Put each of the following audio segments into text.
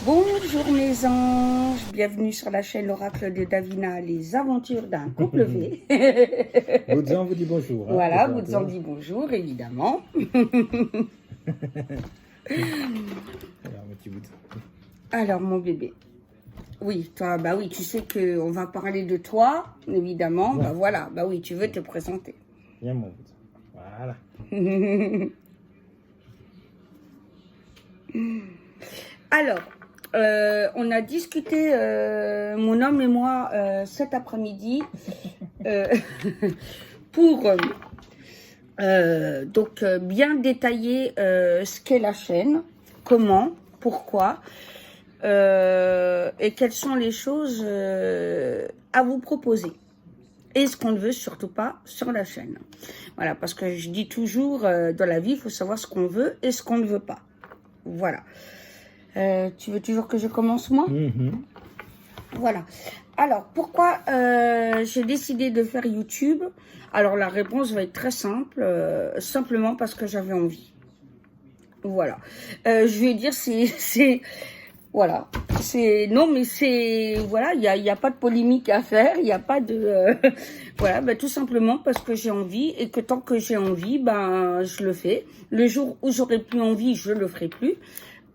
Bonjour mes anges, bienvenue sur la chaîne Oracle de Davina, les aventures d'un couple V. Boudzan vous dit bonjour. Hein, voilà, Boudzan dit bonjour, évidemment. Alors, mon petit Boudzan. Alors, mon bébé. Oui, toi, bah oui, tu sais qu'on va parler de toi, évidemment. Bah voilà, bah oui, tu veux te présenter. Viens, mon Boudzan. Voilà. Alors, on a discuté, mon homme et moi, cet après-midi, pour donc bien détailler ce qu'est la chaîne, comment, pourquoi, et quelles sont les choses à vous proposer. Et ce qu'on ne veut surtout pas sur la chaîne. Voilà, parce que je dis toujours, dans la vie, il faut savoir ce qu'on veut et ce qu'on ne veut pas. Voilà. Tu veux toujours que je commence moi? Voilà. Alors, pourquoi j'ai décidé de faire YouTube? Alors, la réponse va être très simple. Simplement parce que j'avais envie. Voilà. Je vais dire, c'est voilà. Non, mais c'est... Voilà, il n'y a pas de polémique à faire. Il n'y a pas de... voilà, ben, tout simplement parce que j'ai envie. Et que tant que j'ai envie, ben, je le fais. Le jour où j'aurai plus envie, je le ferai plus.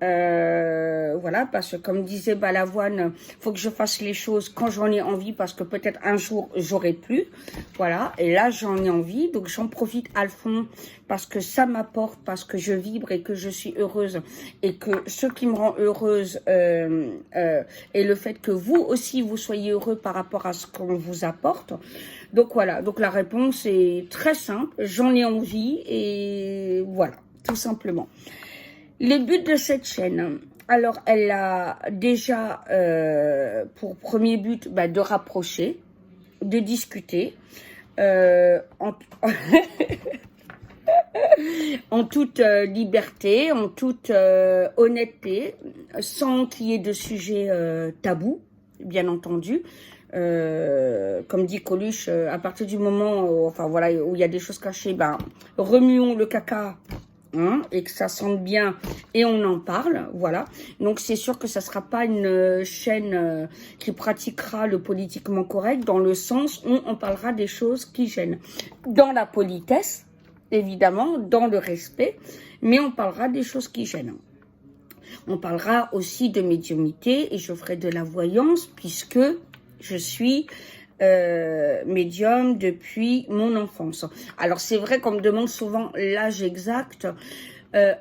Voilà, parce que comme disait Balavoine, faut que je fasse les choses quand j'en ai envie, parce que peut-être un jour j'aurai plus. Voilà, et là j'en ai envie, donc j'en profite à fond parce que ça m'apporte, parce que je vibre et que je suis heureuse, et que ce qui me rend heureuse est le fait que vous aussi vous soyez heureux par rapport à ce qu'on vous apporte. Donc voilà, donc la réponse est très simple, j'en ai envie et voilà, tout simplement. Les buts de cette chaîne, alors elle a déjà pour premier but de rapprocher, de discuter en toute liberté, en toute honnêteté, sans qu'il y ait de sujet tabou, bien entendu. Comme dit Coluche, à partir du moment où il y a des choses cachées, remuons le caca. Et que ça sente bien et on en parle, voilà. Donc c'est sûr que ça sera pas une chaîne qui pratiquera le politiquement correct, dans le sens où on parlera des choses qui gênent, dans la politesse évidemment, dans le respect, mais on parlera des choses qui gênent. On parlera aussi de médiumnité et je ferai de la voyance puisque je suis médium depuis mon enfance. Alors c'est vrai qu'on me demande souvent l'âge exact.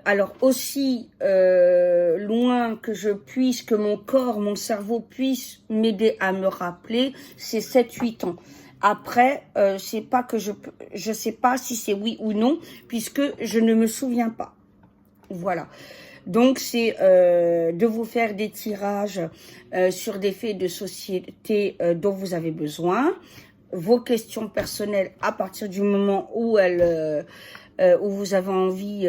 Alors aussi loin que je puisse, que mon corps, mon cerveau puisse m'aider à me rappeler, c'est 7-8 ans. Après, c'est pas que je sais pas si c'est oui ou non, puisque je ne me souviens pas. Voilà. Donc, c'est de vous faire des tirages sur des faits de société dont vous avez besoin, vos questions personnelles à partir du moment où où vous avez envie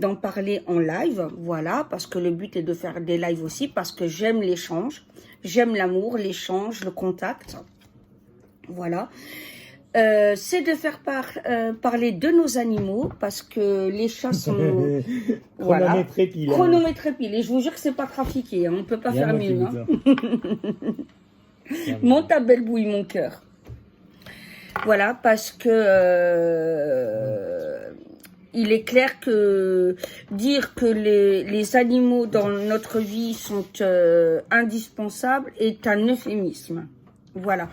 d'en parler en live, voilà, parce que le but est de faire des lives aussi, parce que j'aime l'échange, j'aime l'amour, l'échange, le contact, voilà. C'est de faire parler de nos animaux parce que les chats sont chronométrés pile. Chronométrés pile. Et je vous jure que c'est pas trafiqué. Hein. On peut pas faire mieux. Hein. Monte ta belle bouille, mon cœur. Voilà, parce que il est clair que dire que les animaux dans notre vie sont indispensables est un euphémisme. Voilà.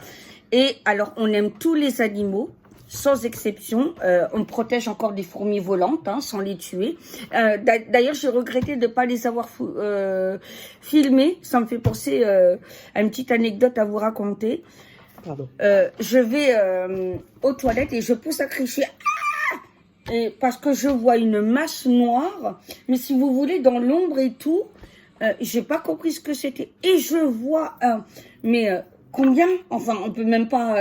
Et alors, on aime tous les animaux, sans exception. On protège encore des fourmis volantes, hein, sans les tuer. D'ailleurs, j'ai regretté de ne pas les avoir filmées. Ça me fait penser à une petite anecdote à vous raconter. Pardon. Je vais aux toilettes et je pousse à crier. Et parce que je vois une masse noire. Mais si vous voulez, dans l'ombre et tout, j'ai pas compris ce que c'était. Et je vois combien? Enfin, on peut même pas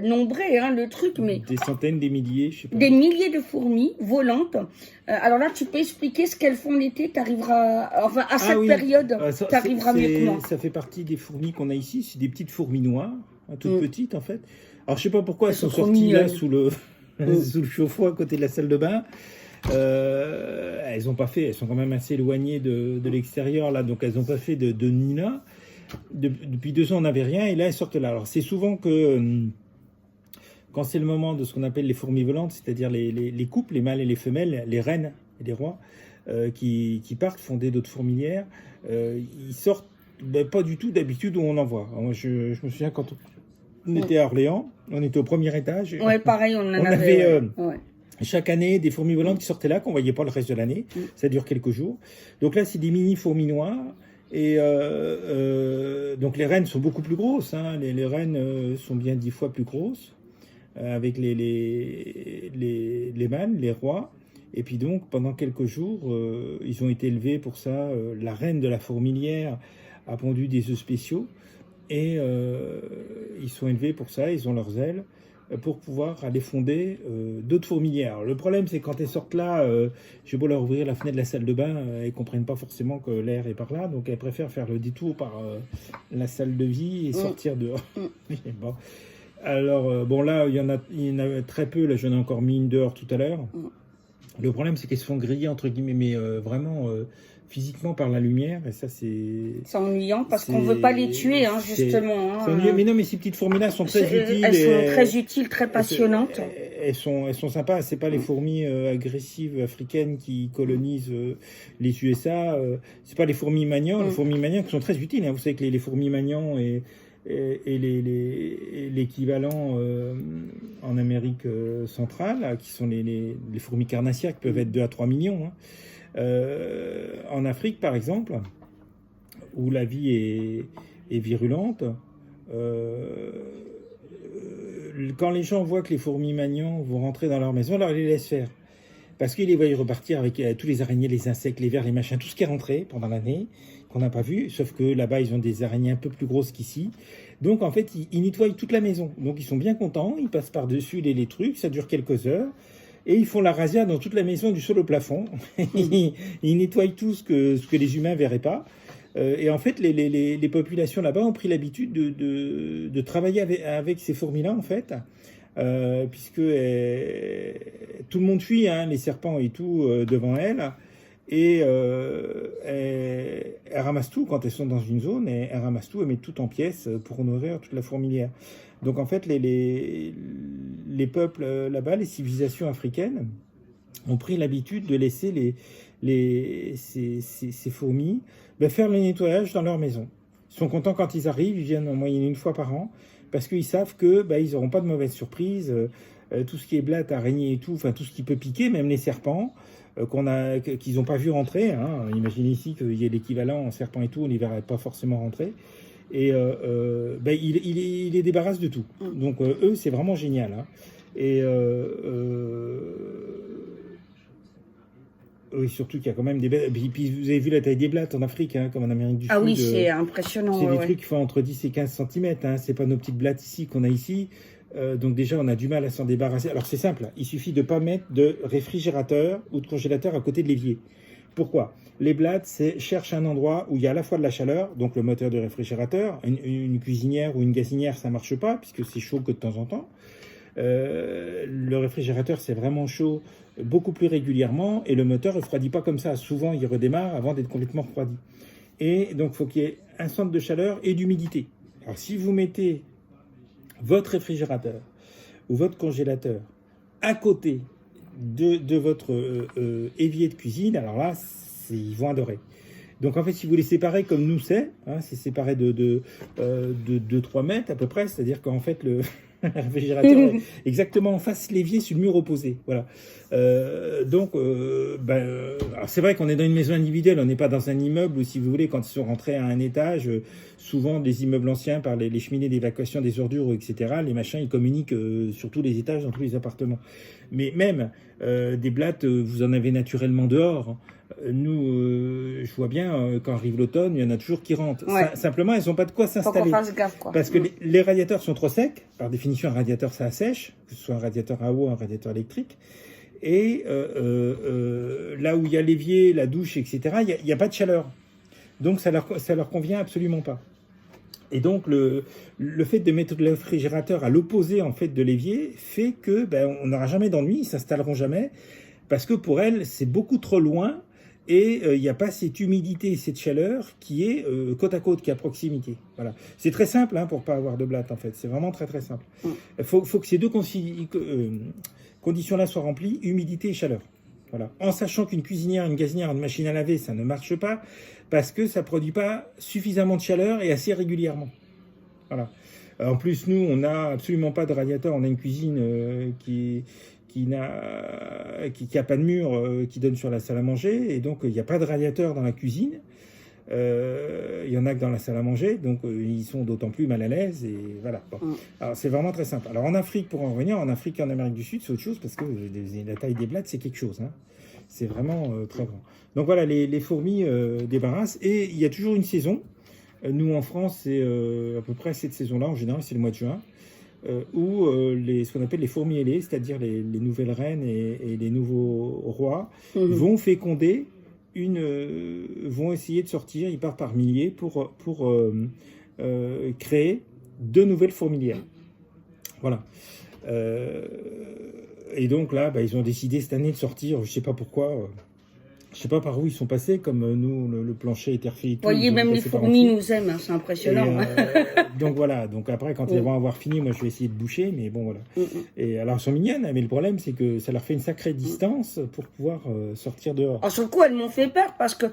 nombrer le truc, mais... Des centaines, des milliers, je sais pas. Des milliers de fourmis volantes. Alors là, tu peux expliquer ce qu'elles font l'été, t'arriveras... Enfin, à cette période, t'arriveras mieux que moi. Ça fait partie des fourmis qu'on a ici, c'est des petites fourmis noires, toutes petites en fait. Alors je sais pas pourquoi elles sont sorties là sous le... sous le chauffe-eau à côté de la salle de bain. Elles ont pas fait, elles sont quand même assez éloignées de l'extérieur là, donc elles n'ont pas fait de nid là. Depuis 2 ans, on n'avait rien, et là elles sortent là. Alors c'est souvent que quand c'est le moment de ce qu'on appelle les fourmis volantes, c'est-à-dire les couples, les mâles et les femelles, les reines et les rois, qui partent fonder d'autres fourmilières, ils sortent pas du tout d'habitude où on en voit. Alors, moi, je me souviens quand on était à Orléans, on était au premier étage. Ouais, pareil, on en avait ouais. Chaque année des fourmis volantes qui sortaient là, qu'on voyait pas le reste de l'année. Ça dure quelques jours. Donc là, c'est des mini fourmis noires. Et donc les reines sont beaucoup plus grosses. Hein. Les reines sont bien 10 fois plus grosses, avec les mâles, les rois. Et puis donc, pendant quelques jours, ils ont été élevés pour ça. La reine de la fourmilière a pondu des œufs spéciaux. Et ils sont élevés pour ça, ils ont leurs ailes, pour pouvoir aller fonder d'autres fourmilières. Alors, le problème, c'est quand elles sortent là, j'ai beau leur ouvrir la fenêtre de la salle de bain, elles ne comprennent pas forcément que l'air est par là, donc elles préfèrent faire le détour par la salle de vie et sortir dehors. Bon. Alors, bon, là, il y en a très peu, là, j'en ai encore mis une dehors tout à l'heure. Le problème, c'est qu'elles se font griller, entre guillemets, mais vraiment physiquement par la lumière, et ça, c'est ennuyant, parce qu'on ne veut pas les tuer, hein, justement. Hein. Mais non, mais ces petites fourmis-là sont très utiles. Elles sont très utiles, très passionnantes. Elles sont sympas, c'est pas les fourmis agressives africaines qui colonisent les USA, c'est pas les fourmis magnans, les fourmis magnans qui sont très utiles, hein. Vous savez que les fourmis magnans et l'équivalent en Amérique centrale, qui sont les fourmis carnassières, qui peuvent être 2 à 3 millions. Hein. En Afrique, par exemple, où la vie est virulente, quand les gens voient que les fourmis magnans vont rentrer dans leur maison, alors ils les laissent faire. Parce qu'ils les voient repartir avec tous les araignées, les insectes, les vers, les machins, tout ce qui est rentré pendant l'année, qu'on n'a pas vu, sauf que là-bas, ils ont des araignées un peu plus grosses qu'ici. Donc, en fait, ils nettoient toute la maison. Donc, ils sont bien contents, ils passent par-dessus les trucs, ça dure quelques heures, et ils font la razzia dans toute la maison, du sol au plafond. Ils nettoient tout ce que les humains ne verraient pas. Et en fait, les populations là-bas ont pris l'habitude de travailler avec ces fourmis-là, en fait, puisque tout le monde fuit, hein, les serpents et tout, devant elles. Et elles ramassent tout quand elles sont dans une zone, et elles ramassent tout, elles mettent tout en pièces pour nourrir toute la fourmilière. Donc en fait, les peuples là-bas, les civilisations africaines, ont pris l'habitude de laisser ces fourmis faire le nettoyage dans leur maison. Ils sont contents quand ils arrivent, ils viennent en moyenne 1 fois par an, parce qu'ils savent que ils n'auront pas de mauvaises surprises. Tout ce qui est blattes, araignées et tout, enfin tout ce qui peut piquer, même les serpents, qu'ils n'ont pas vu rentrer. Hein. Imaginez ici qu'il y ait l'équivalent en serpent et tout, on ne les verrait pas forcément rentrer. Et il les débarrasse de tout. Donc eux, c'est vraiment génial. Hein. Et oui, surtout qu'il y a quand même des blattes. Puis vous avez vu la taille des blattes en Afrique, hein, comme en Amérique du Sud. Ah oui, c'est impressionnant. C'est des trucs qui font entre 10 et 15 cm. Hein. C'est pas nos petites blattes ici qu'on a ici. Donc déjà, on a du mal à s'en débarrasser. Alors c'est simple, il suffit de ne pas mettre de réfrigérateur ou de congélateur à côté de l'évier. Pourquoi ? Les blattes cherchent un endroit où il y a à la fois de la chaleur, donc le moteur de réfrigérateur. Une cuisinière ou une gazinière, ça ne marche pas, puisque c'est chaud que de temps en temps. Le réfrigérateur, c'est vraiment chaud beaucoup plus régulièrement, et le moteur ne refroidit pas comme ça. Souvent, il redémarre avant d'être complètement refroidi. Et donc, il faut qu'il y ait un centre de chaleur et d'humidité. Alors, si vous mettez votre réfrigérateur ou votre congélateur à côté de votre évier de cuisine, alors là, ils vont adorer. Donc en fait, si vous les séparez comme nous c'est séparé de 3 mètres à peu près, c'est-à-dire qu'en fait le réfrigérateur est exactement en face l'évier sur le mur opposé. Voilà. Alors c'est vrai qu'on est dans une maison individuelle, on n'est pas dans un immeuble où, si vous voulez, quand ils sont rentrés à un étage, souvent des immeubles anciens par les cheminées d'évacuation des ordures, etc., les machins, ils communiquent sur tous les étages, dans tous les appartements. Mais même des blattes, vous en avez naturellement dehors. Nous, je vois bien, quand arrive l'automne, il y en a toujours qui rentrent. Ouais. Simplement, elles n'ont pas de quoi s'installer. Faut qu'on fasse gaffe, quoi. Parce que les radiateurs sont trop secs. Par définition, un radiateur, ça assèche, que ce soit un radiateur à eau, un radiateur électrique. Et là où il y a l'évier, la douche, etc., il n'y a pas de chaleur. Donc, ça leur convient absolument pas. Et donc, le fait de mettre le réfrigérateur à l'opposé en fait de l'évier fait que on n'aura jamais d'ennui, ils s'installeront jamais, parce que pour elles, c'est beaucoup trop loin et il n'y a pas cette humidité et cette chaleur qui est côte à côte, qui est à proximité. Voilà. C'est très simple pour ne pas avoir de blatte en fait, c'est vraiment très très simple. Il faut que ces deux conditions-là soient remplies, humidité et chaleur. Voilà. En sachant qu'une cuisinière, une gazinière, une machine à laver, ça ne marche pas parce que ça ne produit pas suffisamment de chaleur et assez régulièrement. Voilà. En plus, nous, on n'a absolument pas de radiateur. On a une cuisine qui n'a pas de mur qui donne sur la salle à manger. Et donc, il n'y a pas de radiateur dans la cuisine. Il y en a que dans la salle à manger. Donc, ils sont d'autant plus mal à l'aise. Et voilà. Bon. Alors, c'est vraiment très simple. Alors, en Afrique, pour en revenir, en Afrique et en Amérique du Sud, c'est autre chose parce que la taille des blattes, c'est quelque chose. C'est vraiment très grand. Donc, voilà, les fourmis débarrassent. Et il y a toujours une saison. Nous, en France, c'est à peu près cette saison-là. En général, c'est le mois de juin. Où ce qu'on appelle les fourmis ailées, c'est-à-dire les nouvelles reines et les nouveaux rois, vont féconder vont essayer de sortir, ils partent par milliers pour créer de nouvelles fourmilières. Voilà. Et donc là, ils ont décidé cette année de sortir, je ne sais pas pourquoi, je ne sais pas par où ils sont passés, comme nous, le plancher était refait et tout. Vous voyez, même les fourmis nous aiment, c'est impressionnant. Donc voilà, donc après, quand ils vont avoir fini, moi je vais essayer de boucher, mais bon voilà. Et alors elles sont mignonnes, mais le problème c'est que ça leur fait une sacrée distance pour pouvoir sortir dehors. Alors, sur le coup, elles m'ont fait peur parce que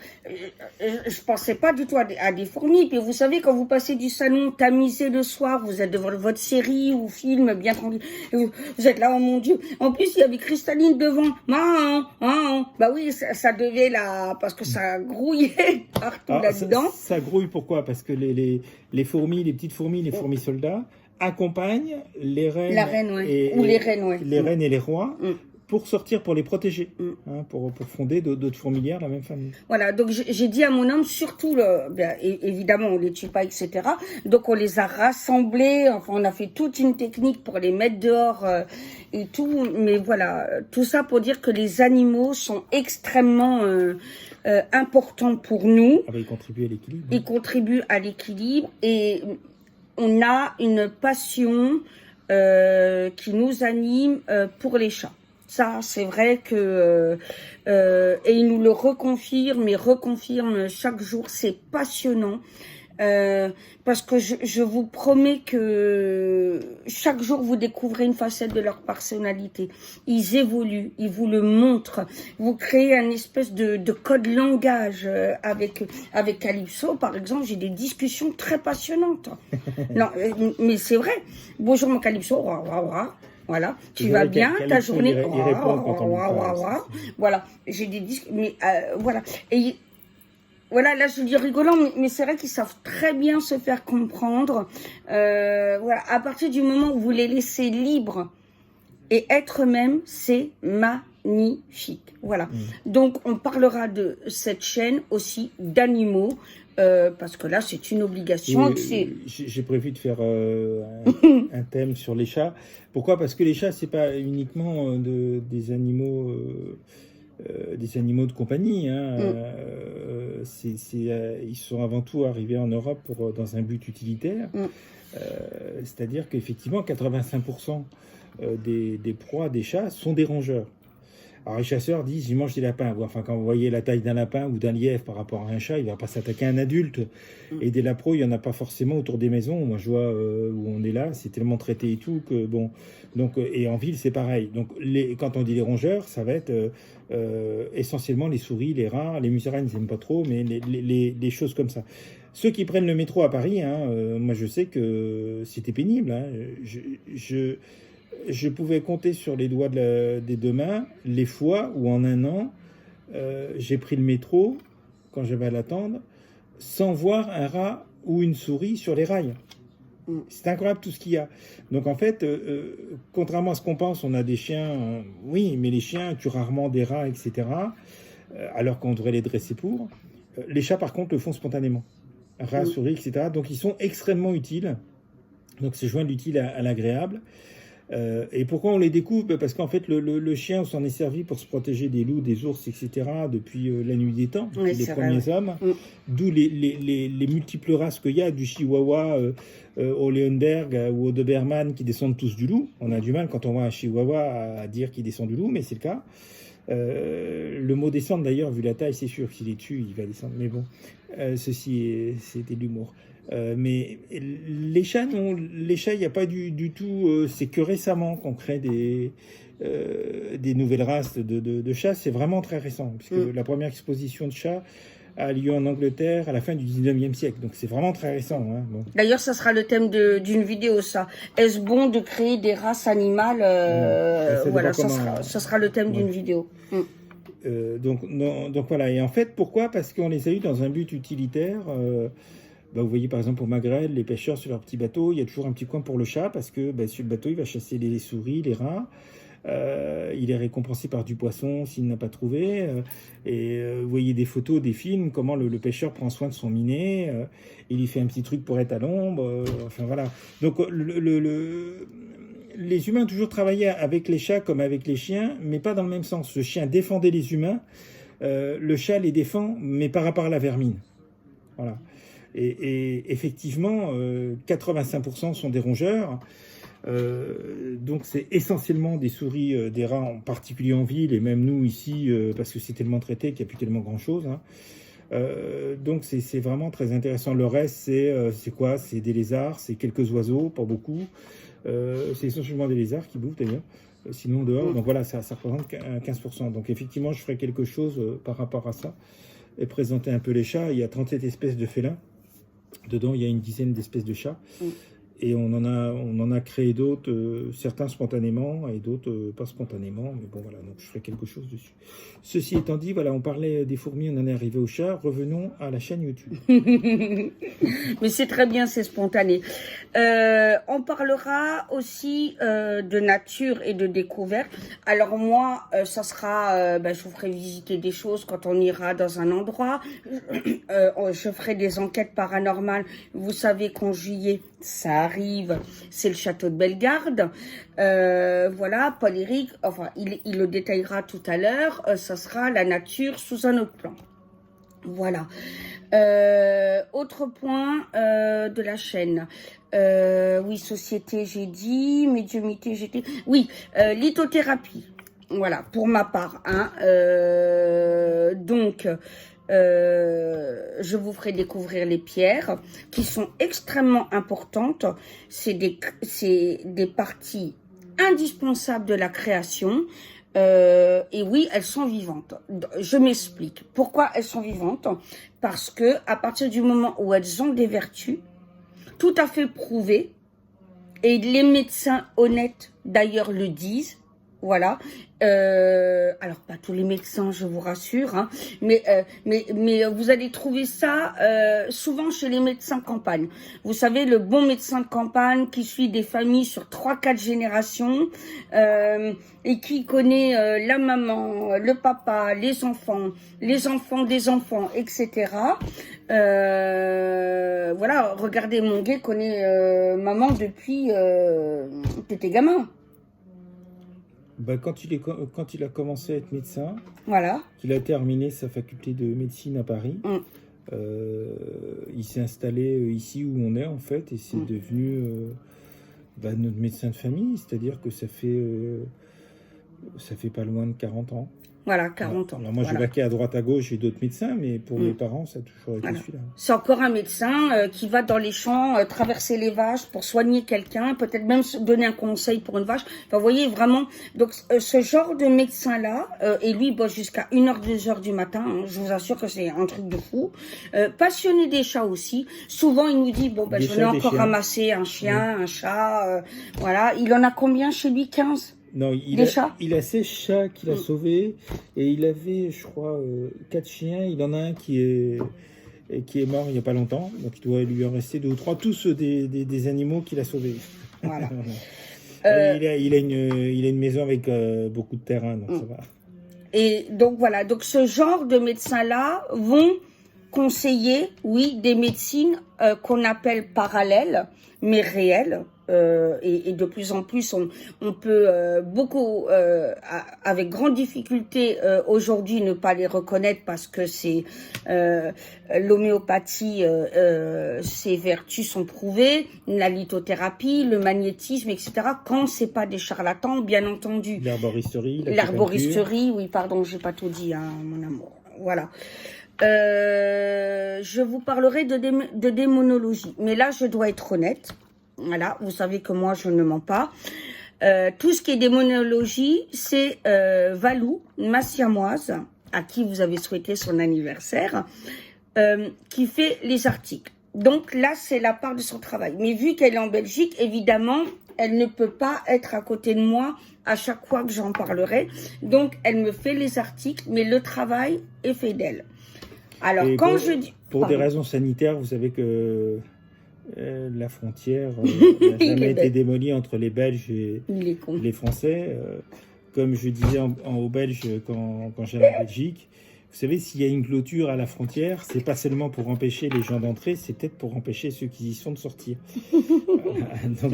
je pensais pas du tout à des fourmis. Puis vous savez, quand vous passez du salon tamisé le soir, vous êtes devant votre série ou film bien tranquille, vous êtes là, oh mon Dieu. En plus, il y avait Cristalline devant. Bah oui, ça devait là, parce que ça grouillait partout là-dedans. Ça grouille pourquoi? Parce que les fourmis, les petites fourmis, les fourmis soldats accompagnent les reines, les reines et les rois pour sortir, pour les protéger, pour fonder d'autres fourmilières de la même famille. Voilà, donc j'ai dit à mon homme, surtout, évidemment, on les tue pas, etc. Donc on les a rassemblés, enfin on a fait toute une technique pour les mettre dehors et tout. Mais voilà, tout ça pour dire que les animaux sont extrêmement importants pour nous. Ils contribuent à l'équilibre. Ils contribuent à l'équilibre et on a une passion qui nous anime pour les chats. Ça, c'est vrai que et il nous le reconfirme et reconfirme chaque jour. C'est passionnant parce que je vous promets que chaque jour vous découvrez une facette de leur personnalité. Ils évoluent, ils vous le montrent. Vous créez un espèce de code langage avec Calypso, par exemple. J'ai des discussions très passionnantes. Non, mais c'est vrai. Bonjour mon Calypso. Voilà, tu vas bien, ta journée. Il répond quand on lui parle. Voilà, j'ai des disques, mais voilà. Et voilà, là je dis rigolant, mais c'est vrai qu'ils savent très bien se faire comprendre. Voilà, à partir du moment où vous les laissez libres et être eux-mêmes, c'est magnifique. Voilà. Donc on parlera de cette chaîne aussi d'animaux. Parce que là, c'est une obligation. J'ai prévu de faire un thème sur les chats. Pourquoi? Parce que les chats, c'est pas uniquement des animaux de compagnie. Ils sont avant tout arrivés en Europe dans un but utilitaire. C'est-à-dire qu'effectivement, 85% des proies des chats sont des rongeurs. Alors les chasseurs disent, ils mangent des lapins. Enfin, quand vous voyez la taille d'un lapin ou d'un lièvre par rapport à un chat, il ne va pas s'attaquer à un adulte. Et des lapros, il n'y en a pas forcément autour des maisons. Moi, je vois où on est là, c'est tellement traité et tout que bon. Donc, et en ville, c'est pareil. Donc, quand on dit les rongeurs, ça va être essentiellement les souris, les rats, les musaraignes, ils n'aiment pas trop, mais les choses comme ça. Ceux qui prennent le métro à Paris, moi, je sais que c'était pénible. Je pouvais compter sur les doigts des deux mains les fois où en un an, j'ai pris le métro, quand j'avais à l'attendre, sans voir un rat ou une souris sur les rails. C'est incroyable tout ce qu'il y a. Donc en fait, contrairement à ce qu'on pense, on a des chiens, oui, mais les chiens tuent rarement des rats, etc., alors qu'on devrait les dresser pour. Les chats, par contre, le font spontanément. Rats, souris, etc. Donc ils sont extrêmement utiles. Donc c'est joindre l'utile à l'agréable. Et pourquoi on les découvre? Parce qu'en fait, le chien, on s'en est servi pour se protéger des loups, des ours, etc. depuis la nuit des temps, Oui, les c'est premiers vrai, hommes. ouais. D'où les multiples races qu'il y a, du Chihuahua au Leonberg ou au Doberman qui descendent tous du loup. On a du mal quand on voit un Chihuahua à dire qu'il descend du loup, mais c'est le cas. Le mot descendre d'ailleurs, vu la taille, c'est sûr que s'il est dessus, il va descendre. Mais bon, c'était de l'humour. Mais les chats, non, les chats, il n'y a pas du tout. C'est que récemment qu'on crée des nouvelles races de chats. C'est vraiment très récent, puisque la première exposition de chats a lieu en Angleterre à la fin du 19e siècle. Donc c'est vraiment très récent. Hein, bon. D'ailleurs, ça sera le thème d'une vidéo, ça. Est-ce bon de créer des races animales voilà, ça sera le thème d'une vidéo. Donc voilà. Et en fait, pourquoi? Parce qu'on les a eu dans un but utilitaire. Vous voyez par exemple au Maghreb, les pêcheurs sur leur petit bateau, il y a toujours un petit coin pour le chat parce que sur le bateau, il va chasser les souris, les rats. Il est récompensé par du poisson s'il n'a pas trouvé. Vous voyez des photos, des films, comment le pêcheur prend soin de son minet. Il lui fait un petit truc pour être à l'ombre. Enfin voilà. Donc les humains ont toujours travaillé avec les chats comme avec les chiens, mais pas dans le même sens. Le chien défendait les humains, le chat les défend, mais par rapport à la vermine. Voilà. Et effectivement, 85% sont des rongeurs. Donc c'est essentiellement des souris, des rats, en particulier en ville, et même nous ici, parce que c'est tellement traité qu'il n'y a plus tellement grand-chose. Hein. Donc c'est vraiment très intéressant. Le reste, c'est quoi? C'est des lézards, c'est quelques oiseaux, pas beaucoup. C'est essentiellement des lézards qui bouffent d'ailleurs, sinon dehors. Donc voilà, ça représente 15%. Donc effectivement, je ferai quelque chose par rapport à ça, et présenter un peu les chats. Il y a 37 espèces de félins. Dedans, il y a une dizaine d'espèces de chats. Et on en a créé d'autres, certains spontanément et d'autres pas spontanément. Mais bon, voilà, donc je ferai quelque chose dessus. Ceci étant dit, voilà, on parlait des fourmis, on en est arrivé aux chats. Revenons à la chaîne YouTube. Mais c'est très bien, c'est spontané. On parlera aussi de nature et de découverte. Alors moi, ça sera, je vous ferai visiter des choses quand on ira dans un endroit. Je ferai des enquêtes paranormales. Vous savez qu'en juillet, ça arrive, c'est le château de Bellegarde. Voilà, Paul-Éric, enfin, il le détaillera tout à l'heure. Ça sera la nature sous un autre plan. Voilà. Autre point de la chaîne. Oui, société, j'ai dit. Médiumité, j'ai dit. Oui, lithothérapie. Voilà, pour ma part. Hein. Donc, je vous ferai découvrir les pierres qui sont extrêmement importantes. C'est des parties indispensables de la création. Et oui, elles sont vivantes. Je m'explique. Pourquoi elles sont vivantes? Parce que à partir du moment où elles ont des vertus tout à fait prouvées, et les médecins honnêtes d'ailleurs le disent, voilà. Alors pas tous les médecins, je vous rassure, hein, mais vous allez trouver ça souvent chez les médecins de campagne. Vous savez, le bon médecin de campagne qui suit des familles sur 3-4 générations et qui connaît la maman, le papa, les enfants des enfants, etc. Voilà, regardez, mon gars connaît maman depuis que t'es gamin. Quand il a commencé à être médecin, voilà, qu'il a terminé sa faculté de médecine à Paris, il s'est installé ici où on est en fait, et c'est devenu notre médecin de famille, c'est-à-dire que ça fait pas loin de 40 ans. Voilà, 40 ans. Alors moi, je vaquais à droite à gauche, j'ai d'autres médecins, mais pour mes parents, ça a toujours été celui-là. C'est encore un médecin qui va dans les champs, traverser les vaches pour soigner quelqu'un, peut-être même donner un conseil pour une vache. Enfin, vous voyez, vraiment, donc ce genre de médecin-là, et lui, il bosse jusqu'à 1h, 2h du matin, hein, je vous assure que c'est un truc de fou. Passionné des chats aussi. Souvent, il nous dit, bon, j'en ai encore ramassé un chien, un chat, voilà. Il en a combien chez lui? 15? Non, il a 16 chats qu'il a sauvés, et il avait, je crois, 4 chiens. Il en a un qui est mort il n'y a pas longtemps, donc il doit lui en rester 2 ou 3, tous des animaux qu'il a sauvés. Voilà. Il a une maison avec beaucoup de terrain, donc ça va. Et donc voilà, donc ce genre de médecins-là vont conseiller, oui, des médecines qu'on appelle parallèles, mais réelles. et de plus en plus, on peut beaucoup, avec grande difficulté aujourd'hui, ne pas les reconnaître parce que c'est l'homéopathie, ses vertus sont prouvées, la lithothérapie, le magnétisme, etc. Quand c'est pas des charlatans, bien entendu. L'herboristerie. L'herboristerie, oui, pardon, j'ai pas tout dit, hein, mon amour. Voilà. Je vous parlerai de démonologie, mais là, je dois être honnête. Voilà, vous savez que moi, je ne mens pas. Tout ce qui est démonologie, c'est Valou, ma siamoise, à qui vous avez souhaité son anniversaire, qui fait les articles. Donc là, c'est la part de son travail. Mais vu qu'elle est en Belgique, évidemment, elle ne peut pas être à côté de moi à chaque fois que j'en parlerai. Donc, elle me fait les articles, mais le travail est fait d'elle. Alors, et quand je dis... Pour des raisons sanitaires, vous savez que la frontière n'a jamais été démolie entre les Belges et les Français. Comme je disais aux Belges quand j'allais en Belgique, vous savez, s'il y a une clôture à la frontière, c'est pas seulement pour empêcher les gens d'entrer, c'est peut-être pour empêcher ceux qui y sont de sortir. Donc...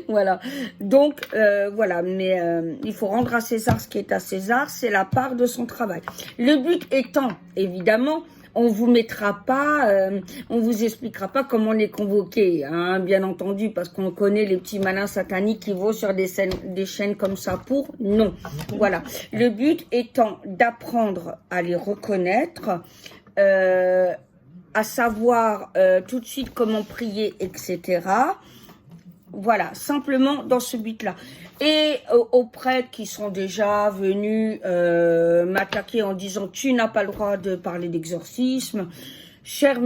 Voilà, donc voilà, mais il faut rendre à César ce qui est à César, c'est la part de son travail. Le but étant, évidemment, on vous mettra pas, on vous expliquera pas comment on est convoqué, hein, bien entendu, parce qu'on connaît les petits malins sataniques qui vont sur des chaînes comme ça pour, non. Voilà, le but étant d'apprendre à les reconnaître, à savoir tout de suite comment prier, etc., voilà, simplement dans ce but-là. Et aux prêtres qui sont déjà venus m'attaquer en disant « Tu n'as pas le droit de parler d'exorcisme ». Cher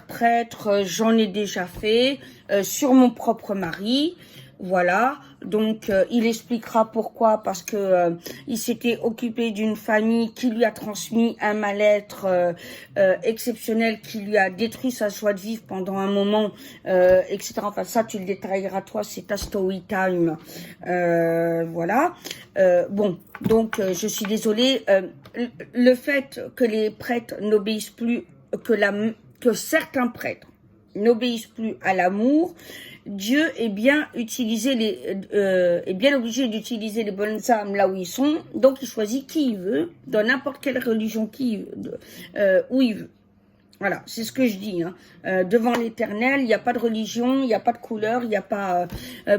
prêtre, j'en ai déjà fait sur mon propre mari. Voilà, donc il expliquera pourquoi, parce que il s'était occupé d'une famille qui lui a transmis un mal-être exceptionnel, qui lui a détruit sa joie de vivre pendant un moment, etc. Enfin ça tu le détailleras toi, c'est ta story time. Voilà. Bon, donc je suis désolée. Le fait que les prêtres n'obéissent plus, que certains prêtres n'obéissent plus à l'amour, Dieu est bien obligé d'utiliser les bonnes âmes là où ils sont, donc il choisit qui il veut, dans n'importe quelle religion où il veut. Voilà, c'est ce que je dis. Hein. Devant l'Éternel, il n'y a pas de religion, il n'y a pas de couleur, il n'y a pas...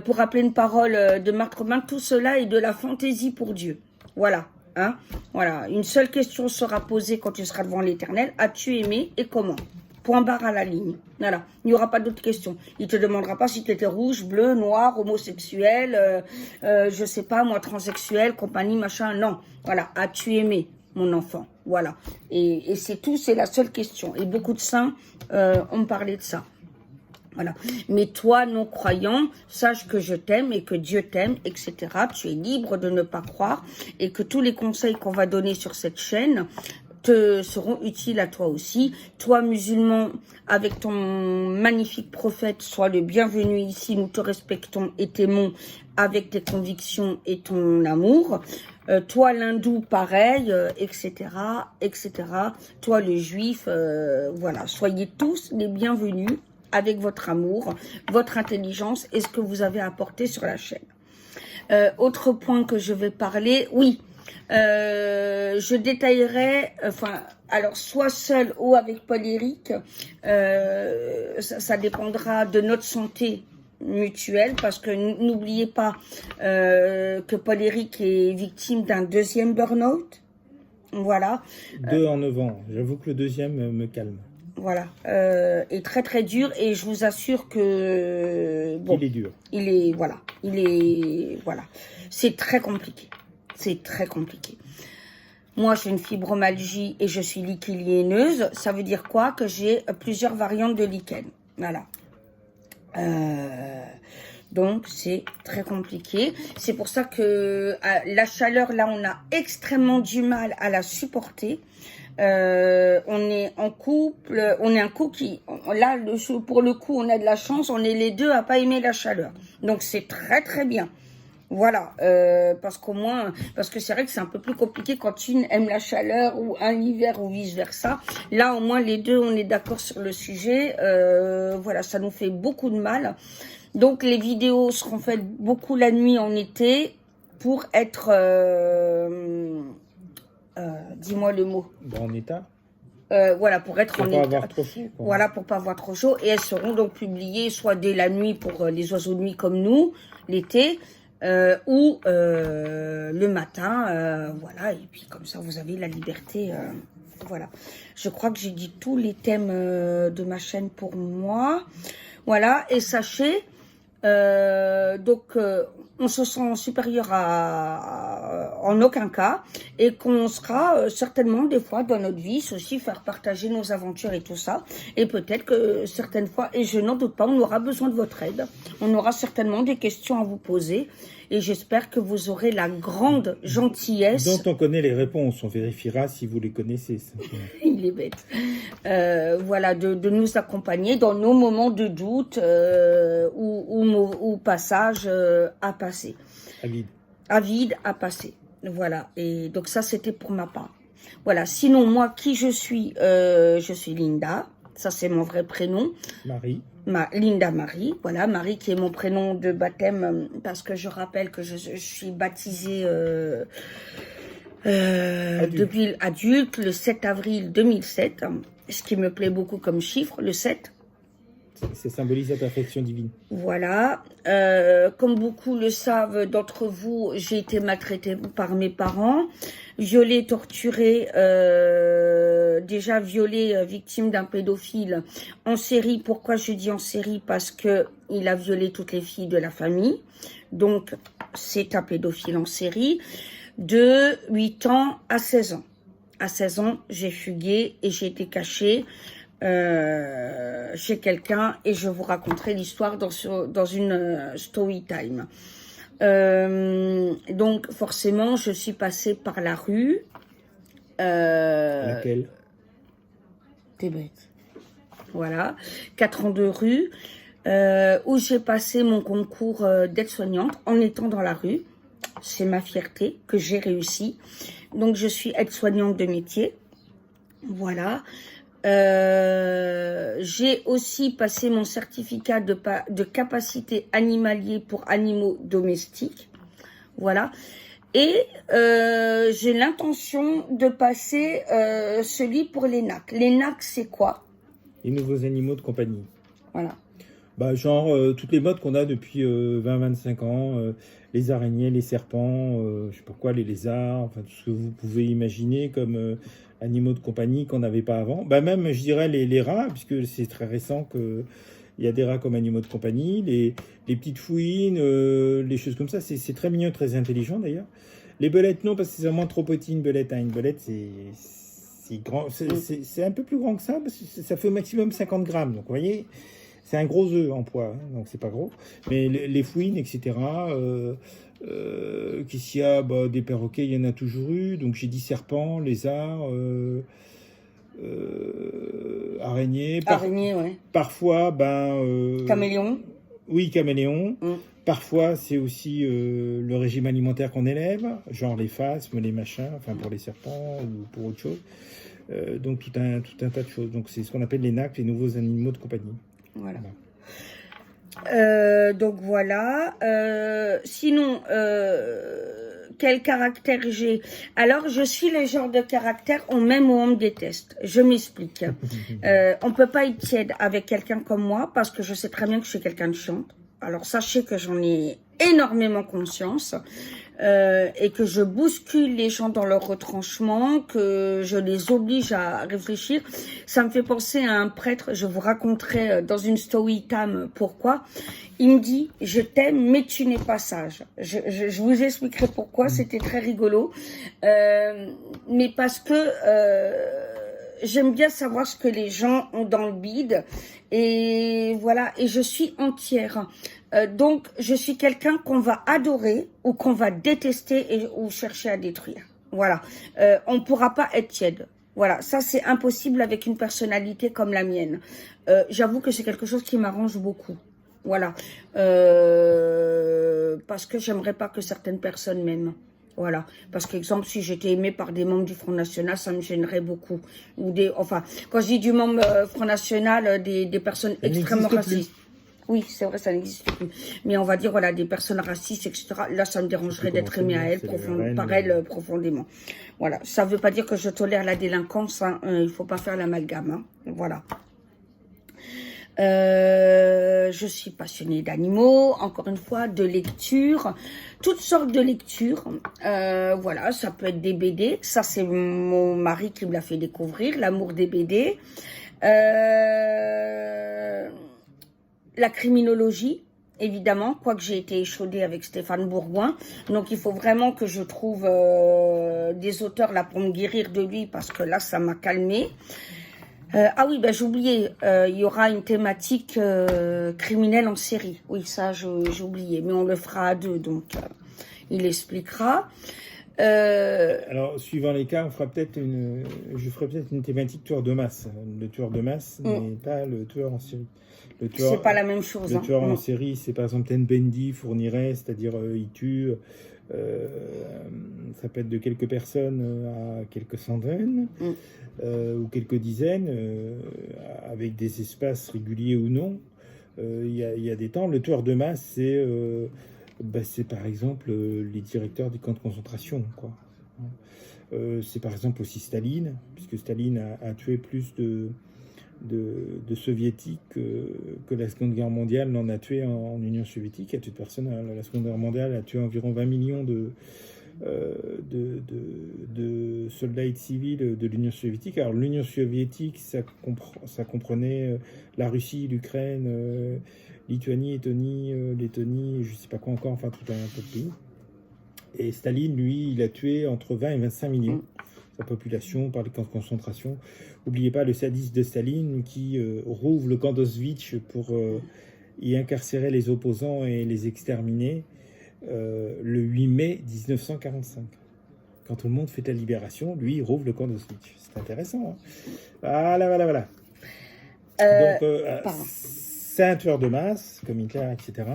pour rappeler une parole de Marc Robin, tout cela est de la fantaisie pour Dieu. Voilà. Hein. Voilà. Une seule question sera posée quand tu seras devant l'Éternel. As-tu aimé et comment ? Point barre à la ligne. Voilà. Il n'y aura pas d'autres questions. Il te demandera pas si tu étais rouge, bleu, noir, homosexuel, je sais pas, moi, transsexuel, compagnie, machin. Non. Voilà. As-tu aimé, mon enfant? Voilà. Et c'est tout, c'est la seule question. Et beaucoup de saints ont parlé de ça. Voilà. Mais toi, non-croyant, sache que je t'aime et que Dieu t'aime, etc. Tu es libre de ne pas croire et que tous les conseils qu'on va donner sur cette chaîne te seront utiles à toi aussi. Toi, musulman, avec ton magnifique prophète, sois le bienvenu ici. Nous te respectons et t'aimons avec tes convictions et ton amour. Toi, l'hindou, pareil, etc., etc. Toi, le juif, voilà. Soyez tous les bienvenus avec votre amour, votre intelligence et ce que vous avez apporté sur la chaîne. Autre point que je vais parler, oui. Je détaillerai, alors soit seul ou avec Paul-Éric, ça dépendra de notre santé mutuelle, parce que n'oubliez pas que Paul-Éric est victime d'un deuxième burn-out. Voilà. 2 en 9 ans. J'avoue que le deuxième me calme. Voilà, est très très dur et je vous assure que bon, il est dur. Voilà, c'est très compliqué. C'est très compliqué. Moi, j'ai une fibromyalgie et je suis lichenineuse. Ça veut dire quoi? Que j'ai plusieurs variantes de lichen. Voilà. Donc, c'est très compliqué. C'est pour ça que la chaleur, là, on a extrêmement du mal à la supporter. On est en couple, on est un couple qui, là, pour le coup, on a de la chance, on est les deux à pas aimer la chaleur. Donc, c'est très, très bien. Voilà, parce qu'au moins, parce que c'est vrai que c'est un peu plus compliqué quand une aime la chaleur ou un hiver ou vice versa. Là, au moins les deux, on est d'accord sur le sujet. Voilà, ça nous fait beaucoup de mal. Donc les vidéos seront faites beaucoup la nuit en été pour être, dis-moi le mot. Bon, en état. Voilà, pour être Pour en pas état. avoir trop chaud. Quoi. Voilà, pour pas avoir trop chaud. Et elles seront donc publiées soit dès la nuit pour les oiseaux de nuit comme nous, l'été, ou le matin. Voilà, et puis comme ça, vous avez la liberté. Voilà. Je crois que j'ai dit tous les thèmes de ma chaîne pour moi. Voilà, et sachez, on se sent supérieur en aucun cas, et qu'on sera certainement des fois dans notre vie aussi faire partager nos aventures et tout ça, et peut-être que certaines fois, et je n'en doute pas, on aura besoin de votre aide, on aura certainement des questions à vous poser, et j'espère que vous aurez la grande gentillesse. Dont on connaît les réponses, on vérifiera si vous les connaissez. Il est bête. Voilà, de nous accompagner dans nos moments de doute ou passage à passer. À vide à passer. Voilà, et donc ça c'était pour ma part. Voilà, sinon moi qui je suis Linda, ça c'est mon vrai prénom. Marie. Linda Marie, voilà, Marie qui est mon prénom de baptême, parce que je rappelle que je suis baptisée depuis adulte le 7 avril 2007, ce qui me plaît beaucoup comme chiffre, le 7. Ça symbolise la perfection divine. Voilà, comme beaucoup le savent d'entre vous, j'ai été maltraitée par mes parents, violée, torturée, déjà violée, victime d'un pédophile en série. Pourquoi je dis en série? Parce que il a violé toutes les filles de la famille, donc c'est un pédophile en série. De 8 ans à 16 ans. À 16 ans, j'ai fugué et j'ai été cachée chez quelqu'un, et je vous raconterai l'histoire dans une story time. Donc forcément, je suis passée par la rue. Laquelle? T'es bête. Voilà, 4 ans de rue, où j'ai passé mon concours d'aide-soignante en étant dans la rue. C'est ma fierté que j'ai réussi. Donc je suis aide-soignante de métier. Voilà. J'ai aussi passé mon certificat de capacité animalier pour animaux domestiques. Voilà. Et j'ai l'intention de passer celui pour les NAC. Les NAC, c'est quoi? Les nouveaux animaux de compagnie. Voilà. Bah, genre toutes les modes qu'on a depuis 20-25 ans, les araignées, les serpents, je sais pas quoi, les lézards, enfin tout ce que vous pouvez imaginer comme animaux de compagnie qu'on n'avait pas avant. Bah, même, je dirais, les rats, puisque c'est très récent qu'il y a des rats comme animaux de compagnie, les petites fouines, les choses comme ça, c'est très mignon, très intelligent d'ailleurs. Les belettes, non, parce que c'est vraiment trop petit une belette. Hein. Une belette, c'est grand, c'est un peu plus grand que ça, parce que ça fait au maximum 50 grammes, donc vous voyez. C'est un gros œuf en poids, hein, donc c'est pas gros. Mais les fouines, etc. Qu'est-ce qu'il y a? Bah, des perroquets, il y en a toujours eu. Donc j'ai dit serpents, lézards, araignées. Araignées, ouais. Parfois, caméléon. Oui, caméléon. Parfois, c'est aussi le régime alimentaire qu'on élève, genre les phasmes, les machins, enfin pour les serpents ou pour autre chose. Donc tout un tas de choses. Donc c'est ce qu'on appelle les NAC, les nouveaux animaux de compagnie. Voilà. Donc voilà. Sinon, quel caractère j'ai? Alors, je suis le genre de caractère on m'aime ou on me déteste. Je m'explique. On peut pas être tiède avec quelqu'un comme moi parce que je sais très bien que je suis quelqu'un de chiante. Alors, sachez que j'en ai énormément conscience. Et que je bouscule les gens dans leur retranchement, que je les oblige à réfléchir. Ça me fait penser à un prêtre, je vous raconterai dans une story time pourquoi. Il me dit, je t'aime, mais tu n'es pas sage. Je vous expliquerai pourquoi, c'était très rigolo. Mais parce que j'aime bien savoir ce que les gens ont dans le bide. Et voilà, et je suis entière. Donc, je suis quelqu'un qu'on va adorer ou qu'on va détester ou chercher à détruire. Voilà. On ne pourra pas être tiède. Voilà. Ça, c'est impossible avec une personnalité comme la mienne. J'avoue que c'est quelque chose qui m'arrange beaucoup. Voilà. Parce que j'aimerais pas que certaines personnes m'aiment. Voilà. Parce qu'exemple, si j'étais aimée par des membres du Front National, ça me gênerait beaucoup. Ou enfin, quand je dis du membre Front National, des personnes Ça extrêmement n'existe plus. racistes. Oui, c'est vrai, ça n'existe plus. Mais on va dire, voilà, des personnes racistes, etc. Là, ça me dérangerait d'être aimée à elle, par elle profondément. Voilà. Ça ne veut pas dire que je tolère la délinquance. Hein. Il ne faut pas faire l'amalgame. Hein. Voilà. Je suis passionnée d'animaux, encore une fois, de lecture, toutes sortes de lectures. Voilà, ça peut être des BD. Ça, c'est mon mari qui me l'a fait découvrir, l'amour des BD. La criminologie, évidemment, quoique j'ai été échaudée avec Stéphane Bourgoin. Donc, il faut vraiment que je trouve des auteurs là pour me guérir de lui, parce que là, ça m'a calmée. Ah oui, ben j'ai oublié, il y aura une thématique criminelle en série. Oui, ça, j'ai oublié, mais on le fera à deux, donc il expliquera. Alors, suivant les cas, je ferai peut-être une thématique tueur de masse. Le tueur de masse n'est pas le tueur en série. C'est pas la même chose. Le tueur en série, c'est par exemple Ten Bundy fournirait, c'est-à-dire il tue, ça peut être de quelques personnes à quelques centaines, ou quelques dizaines, avec des espaces réguliers ou non. Il y a des temps. Le tueur de masse, c'est par exemple les directeurs des camps de concentration, quoi. C'est par exemple aussi Staline, puisque Staline a tué plus de soviétiques que la Seconde Guerre mondiale n'en a tué en Union soviétique. À toute personne, la Seconde Guerre mondiale a tué environ 20 millions de soldats et de civils de l'Union soviétique. Alors l'Union soviétique, ça comprenait la Russie, l'Ukraine, Lituanie, Lettonie, je ne sais pas quoi encore, enfin tout un peu de pays. Et Staline, lui, il a tué entre 20 et 25 millions sa population par les camps de concentration. N'oubliez pas le sadisme de Staline qui rouvre le camp d'Auschwitz pour y incarcérer les opposants et les exterminer le 8 mai 1945. Quand tout le monde fait la libération, lui, il rouvre le camp d'Auschwitz. C'est intéressant. Hein, voilà. Donc, c'est un tueur de masse, comme Hitler, etc.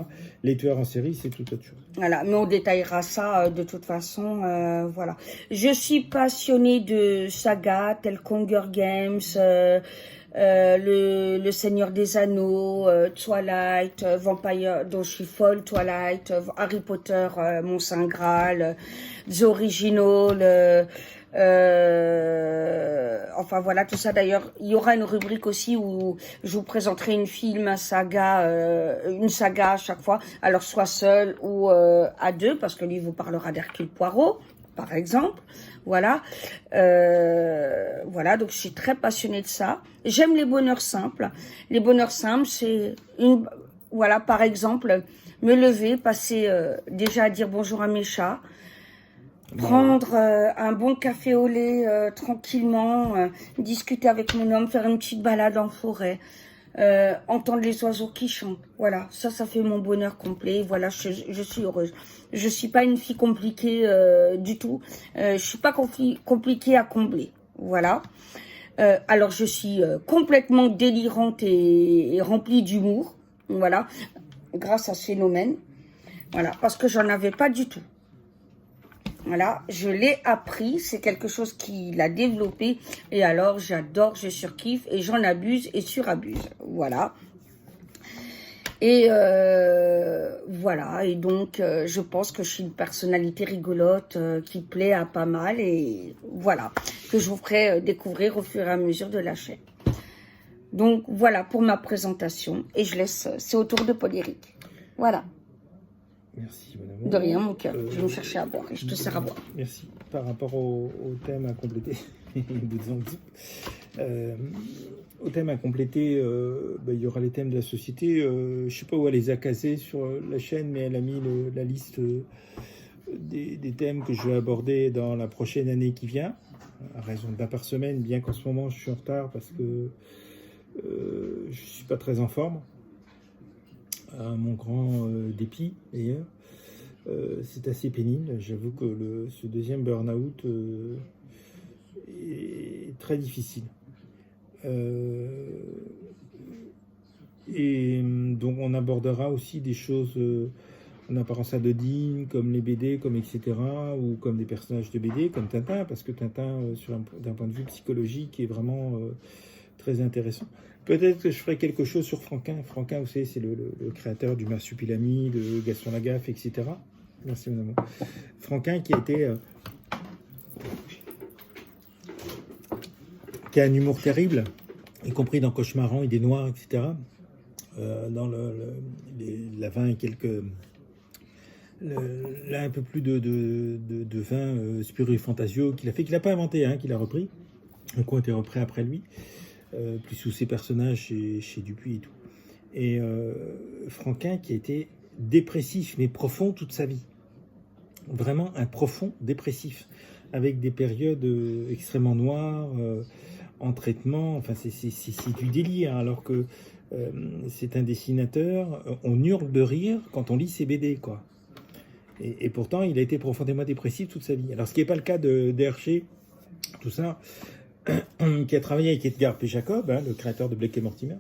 Les tueurs en série, c'est tout autre chose. Voilà, mais on détaillera ça de toute façon. Voilà. Je suis passionnée de sagas telles qu'Hunger Games, le Seigneur des Anneaux, Twilight, Vampire, dont je suis folle, Twilight, Harry Potter, mon Saint Graal, The Original, enfin voilà, tout ça. D'ailleurs, il y aura une rubrique aussi où je vous présenterai une saga à chaque fois, alors soit seul ou à deux, parce que lui vous parlera d'Hercule Poirot, par exemple. Voilà, voilà. Donc je suis très passionnée de ça. J'aime les bonheurs simples. Les bonheurs simples, c'est voilà, par exemple, me lever, passer déjà à dire bonjour à mes chats. Prendre un bon café au lait tranquillement, discuter avec mon homme, faire une petite balade en forêt, entendre les oiseaux qui chantent. Voilà, ça fait mon bonheur complet. Voilà, je suis heureuse. Je suis pas une fille compliquée du tout. Je suis pas compliquée à combler. Voilà. Alors je suis complètement délirante et remplie d'humour. Voilà, grâce à ce phénomène. Voilà, parce que j'en avais pas du tout. Voilà, je l'ai appris, c'est quelque chose qu'il a développé et alors j'adore, je surkiffe et j'en abuse et surabuse. Voilà. Et voilà, et donc je pense que je suis une personnalité rigolote qui plaît à pas mal et voilà, que je vous ferai découvrir au fur et à mesure de la chaîne. Donc voilà pour ma présentation et je laisse, c'est au tour de Paul Éric. Voilà. Merci, mon amour. De rien, mon cœur. Je vais me chercher à boire et je te sers à boire. Merci. Par rapport au thème à compléter, au thème à compléter, il y aura les thèmes de la société. Je ne sais pas où elle les a casés sur la chaîne, mais elle a mis la liste des thèmes que je vais aborder dans la prochaine année qui vient, à raison d'un par semaine, bien qu'en ce moment je suis en retard parce que je ne suis pas très en forme. Mon grand dépit d'ailleurs, c'est assez pénible. J'avoue que ce deuxième burn-out est très difficile. Et donc on abordera aussi des choses en apparence anodines, comme les BD, comme etc., ou comme des personnages de BD, comme Tintin, parce que Tintin, d'un point de vue psychologique, est vraiment très intéressant. Peut-être que je ferai quelque chose sur Franquin. Franquin, vous savez, c'est le créateur du Marsupilami, de Gaston Lagaffe, etc. Merci, madame. Franquin qui a un humour terrible, y compris dans Cauchemarrant, Idées Noires, etc. Dans la 20 et quelques... là, un peu plus de 20 Spirou Fantasio qu'il a fait, qu'il n'a pas inventé, hein, qu'il a repris. Un coup a été repris après lui, plus sous ses personnages chez Dupuis et tout. Et Franquin qui a été dépressif, mais profond toute sa vie. Vraiment un profond dépressif, avec des périodes extrêmement noires, en traitement, enfin c'est du délire, hein, alors que c'est un dessinateur, on hurle de rire quand on lit ses BD, quoi. Et pourtant, il a été profondément dépressif toute sa vie. Alors, ce qui n'est pas le cas d'Hergé, tout ça, qui a travaillé avec Edgar P. Jacob, hein, le créateur de Blake et Mortimer.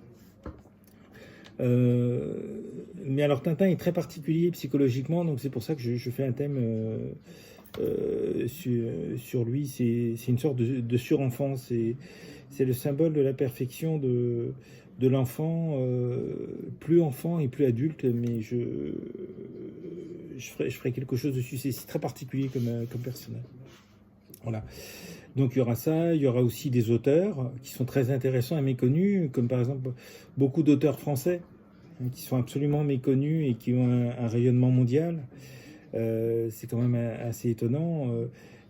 Mais alors, Tintin est très particulier psychologiquement, donc c'est pour ça que je fais un thème sur lui. C'est une sorte de surenfance. C'est le symbole de la perfection de l'enfant, plus enfant et plus adulte, mais je ferai quelque chose dessus. C'est très particulier comme personnage. Voilà. Donc il y aura ça, il y aura aussi des auteurs qui sont très intéressants et méconnus, comme par exemple beaucoup d'auteurs français hein, qui sont absolument méconnus et qui ont un rayonnement mondial. C'est quand même assez étonnant.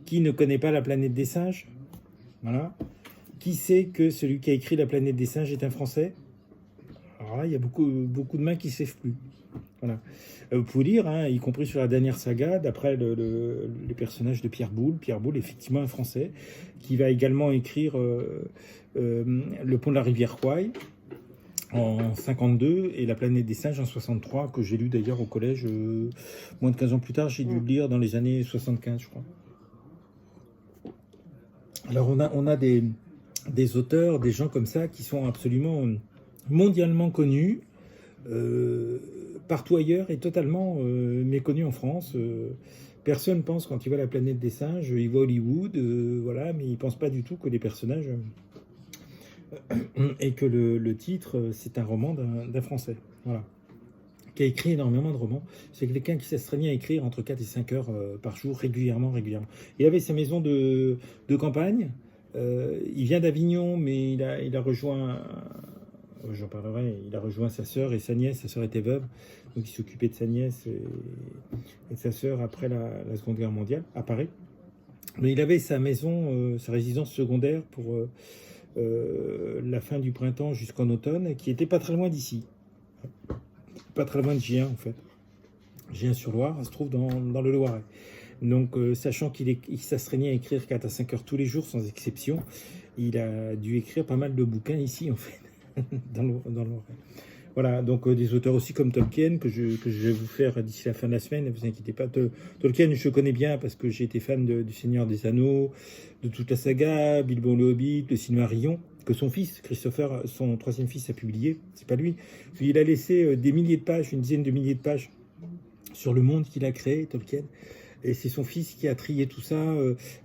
Qui ne connaît pas La planète des singes? Voilà. Qui sait que celui qui a écrit La planète des singes est un Français? Alors là, il y a beaucoup de mains qui ne savent plus. Voilà. Vous pouvez lire, hein, y compris sur la dernière saga, d'après le personnage de Pierre Boulle. Pierre Boulle, effectivement un Français, qui va également écrire Le pont de la rivière Kwai en 52 et La planète des singes en 63, que j'ai lu d'ailleurs au collège moins de 15 ans plus tard. J'ai dû le lire dans les années 75, je crois. Alors on a des auteurs, des gens comme ça qui sont absolument mondialement connus, partout ailleurs et totalement méconnus en France. Personne pense quand il voit La planète des singes, il voit Hollywood, voilà, mais il pense pas du tout que les personnages et que le titre c'est un roman d'un Français, voilà, qui a écrit énormément de romans. C'est quelqu'un qui s'astreignait à écrire entre 4 et 5 heures par jour, régulièrement. Il avait sa maison de campagne. Il vient d'Avignon, mais il a rejoint, j'en parlerai, il a rejoint sa sœur et sa nièce. Sa sœur était veuve, donc il s'occupait de sa nièce et de sa sœur après la Seconde Guerre mondiale, à Paris. Mais il avait sa maison, sa résidence secondaire pour la fin du printemps jusqu'en automne, qui était pas très loin d'ici. Pas très loin de Gien, en fait. Gien-sur-Loire, ça se trouve dans le Loiret. Donc, sachant qu'il s'astreignait à écrire 4 à 5 heures tous les jours, sans exception, il a dû écrire pas mal de bouquins ici, en fait, dans le Loiret. Voilà, donc des auteurs aussi comme Tolkien, que je vais vous faire d'ici la fin de la semaine, ne vous inquiétez pas. Tolkien, je connais bien parce que j'ai été fan du Seigneur des Anneaux, de toute la saga, Bilbo le Hobbit, le Silmarillion, que son fils, Christopher, son troisième fils, a publié. C'est pas lui. Il a laissé des milliers de pages, une dizaine de milliers de pages sur le monde qu'il a créé, Tolkien. Et c'est son fils qui a trié tout ça.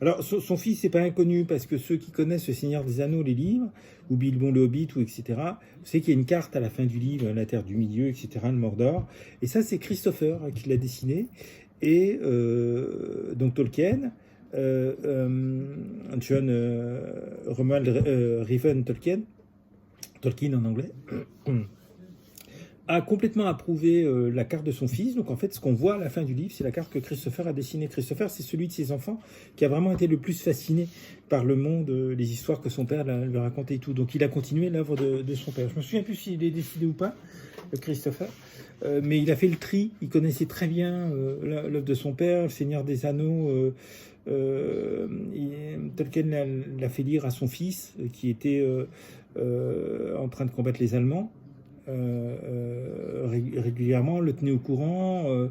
Alors, son fils, c'est pas inconnu, parce que ceux qui connaissent Le Seigneur des Anneaux, les livres, ou Bilbo le Hobbit, ou etc., vous savez qu'il y a une carte à la fin du livre, la Terre du Milieu, etc., le Mordor. Et ça, c'est Christopher qui l'a dessiné. Et donc Tolkien, John Romuald Riven Tolkien en anglais, a complètement approuvé la carte de son fils. Donc en fait, ce qu'on voit à la fin du livre, c'est la carte que Christopher a dessinée. Christopher, c'est celui de ses enfants qui a vraiment été le plus fasciné par le monde, les histoires que son père lui racontait et tout. Donc il a continué l'œuvre de son père. Je me souviens plus s'il est décédé ou pas, Christopher, mais il a fait le tri. Il connaissait très bien l'œuvre de son père, Le Seigneur des Anneaux. Tolkien l'a fait lire à son fils qui était en train de combattre les Allemands. régulièrement, le tenait au courant.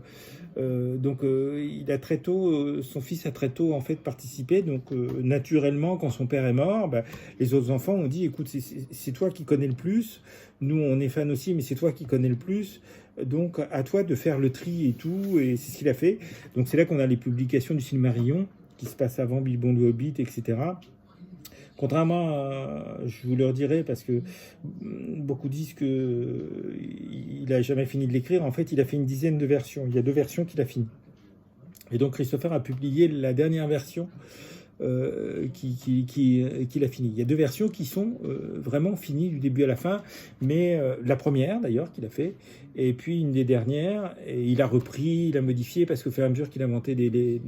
Donc il a très tôt, son fils a très tôt en fait participé. Donc naturellement, quand son père est mort, bah, les autres enfants ont dit, écoute, c'est toi qui connais le plus. Nous, on est fans aussi, mais c'est toi qui connais le plus. Donc à toi de faire le tri et tout. Et c'est ce qu'il a fait. Donc c'est là qu'on a les publications du Silmarillion qui se passent avant Bilbon le Hobbit, etc. Contrairement à, je vous le redirai parce que beaucoup disent qu'il n'a jamais fini de l'écrire. En fait, il a fait une dizaine de versions. Il y a 2 versions qu'il a finies. Et donc Christopher a publié la dernière version qu'il a finie. Il y a 2 versions qui sont vraiment finies du début à la fin, mais la première d'ailleurs qu'il a fait, et puis une des dernières, et il a repris, il a modifié, parce qu'au fur et à mesure qu'il inventait des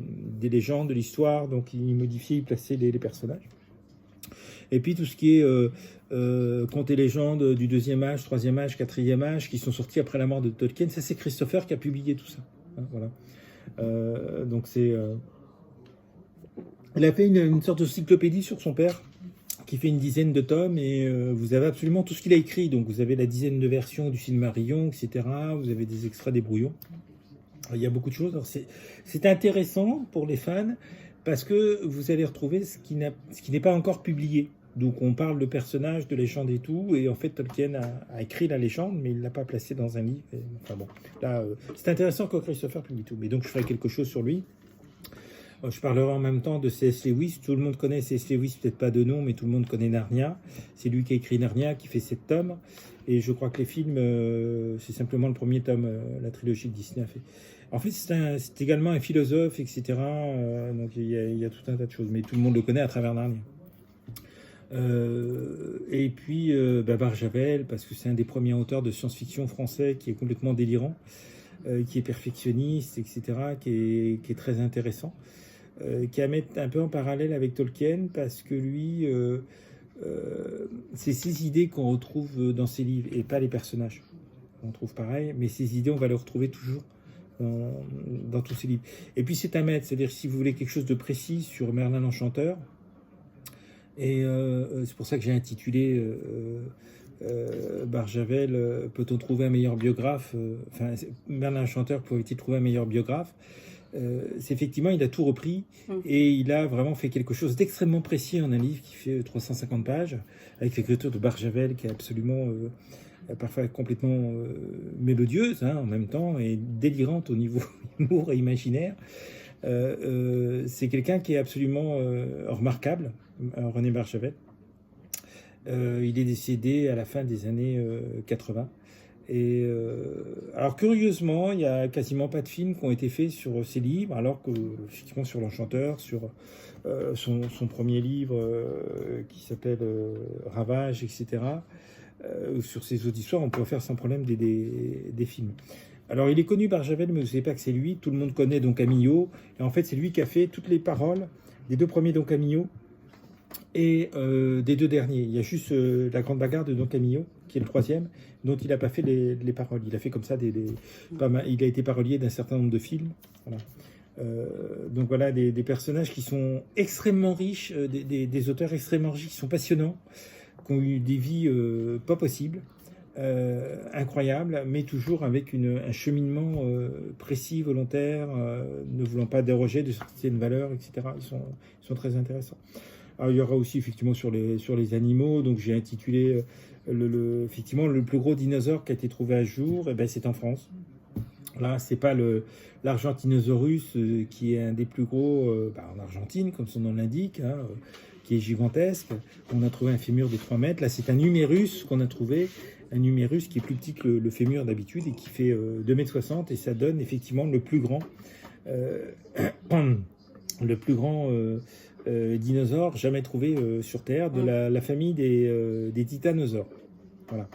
légendes, de l'histoire, donc il modifiait, il plaçait les personnages. Et puis tout ce qui est contes et légendes du 2e âge, 3e âge, 4e âge, qui sont sortis après la mort de Tolkien, ça c'est Christopher qui a publié tout ça. Hein, voilà. Donc c'est... il a fait une sorte de cyclopédie sur son père, qui fait une dizaine de tomes, et vous avez absolument tout ce qu'il a écrit. Donc vous avez la dizaine de versions du Silmarillion, etc. Vous avez des extraits des brouillons. Il y a beaucoup de choses. C'est intéressant pour les fans, parce que vous allez retrouver ce qui n'est pas encore publié. Donc on parle de personnages, de légendes et tout, et en fait Tolkien a écrit la légende, mais il ne l'a pas placée dans un livre. Et, enfin bon, là, c'est intéressant que Christopher publie tout. Mais donc je ferai quelque chose sur lui. Je parlerai en même temps de C.S. Lewis. Tout le monde connaît C.S. Lewis, peut-être pas de nom, mais tout le monde connaît Narnia. C'est lui qui a écrit Narnia, qui fait 7 tomes. Et je crois que les films, c'est simplement le premier tome, la trilogie que Disney a fait. En fait, c'est également un philosophe, etc. Donc il y a tout un tas de choses. Mais tout le monde le connaît à travers Narnia. Et puis Barjavel, parce que c'est un des premiers auteurs de science-fiction français qui est complètement délirant, qui est perfectionniste, etc., qui est très intéressant. Qui à mettre un peu en parallèle avec Tolkien, parce que lui, c'est ses idées qu'on retrouve dans ses livres, et pas les personnages. On trouve pareil, mais ces idées, on va les retrouver toujours dans tous ses livres. Et puis c'est un maître, c'est-à-dire si vous voulez quelque chose de précis sur Merlin l'Enchanteur, et c'est pour ça que j'ai intitulé Barjavel, peut-on trouver un meilleur biographe, Merlin l'Enchanteur, pouvait-il trouver un meilleur biographe? C'est effectivement, il a tout repris et il a vraiment fait quelque chose d'extrêmement précis en un livre qui fait 350 pages, avec l'écriture de Barjavel qui est absolument, parfois complètement mélodieuse en même temps, et délirante au niveau humour et imaginaire. C'est quelqu'un qui est absolument remarquable, René Barjavel. Il est décédé à la fin des années 80. Et alors curieusement, il n'y a quasiment pas de films qui ont été faits sur ses livres, alors que effectivement sur l'Enchanteur, sur son premier livre qui s'appelle Ravage, etc., sur ses autres histoires, on peut faire sans problème des films. Alors il est connu Barjavel, mais vous ne savez pas que c'est lui. Tout le monde connaît Don Camillo, et en fait c'est lui qui a fait toutes les paroles des 2 premiers Don Camillo et des 2 derniers. Il y a juste La Grande Bagarre de Don Camillo, qui est le 3e, dont il n'a pas fait les paroles. Il a fait comme ça pas mal, il a été parolier d'un certain nombre de films. Voilà. Donc voilà, des personnages qui sont extrêmement riches, des auteurs extrêmement riches, qui sont passionnants, qui ont eu des vies pas possibles, incroyables, mais toujours avec un cheminement précis, volontaire, ne voulant pas déroger de certaines valeurs, etc. Ils sont très intéressants. Alors, il y aura aussi effectivement sur les animaux, donc j'ai intitulé effectivement le plus gros dinosaure qui a été trouvé à jour, et ben c'est en France. Là, c'est pas l'Argentinosaurus qui est un des plus gros en Argentine, comme son nom l'indique, qui est gigantesque. On a trouvé un fémur de 3 mètres. Là, c'est un humérus qu'on a trouvé, un humérus qui est plus petit que le fémur d'habitude et qui fait 2,60 m, et ça donne effectivement le plus grand dinosaure jamais trouvé sur Terre, de la famille des titanosaures. Voilà.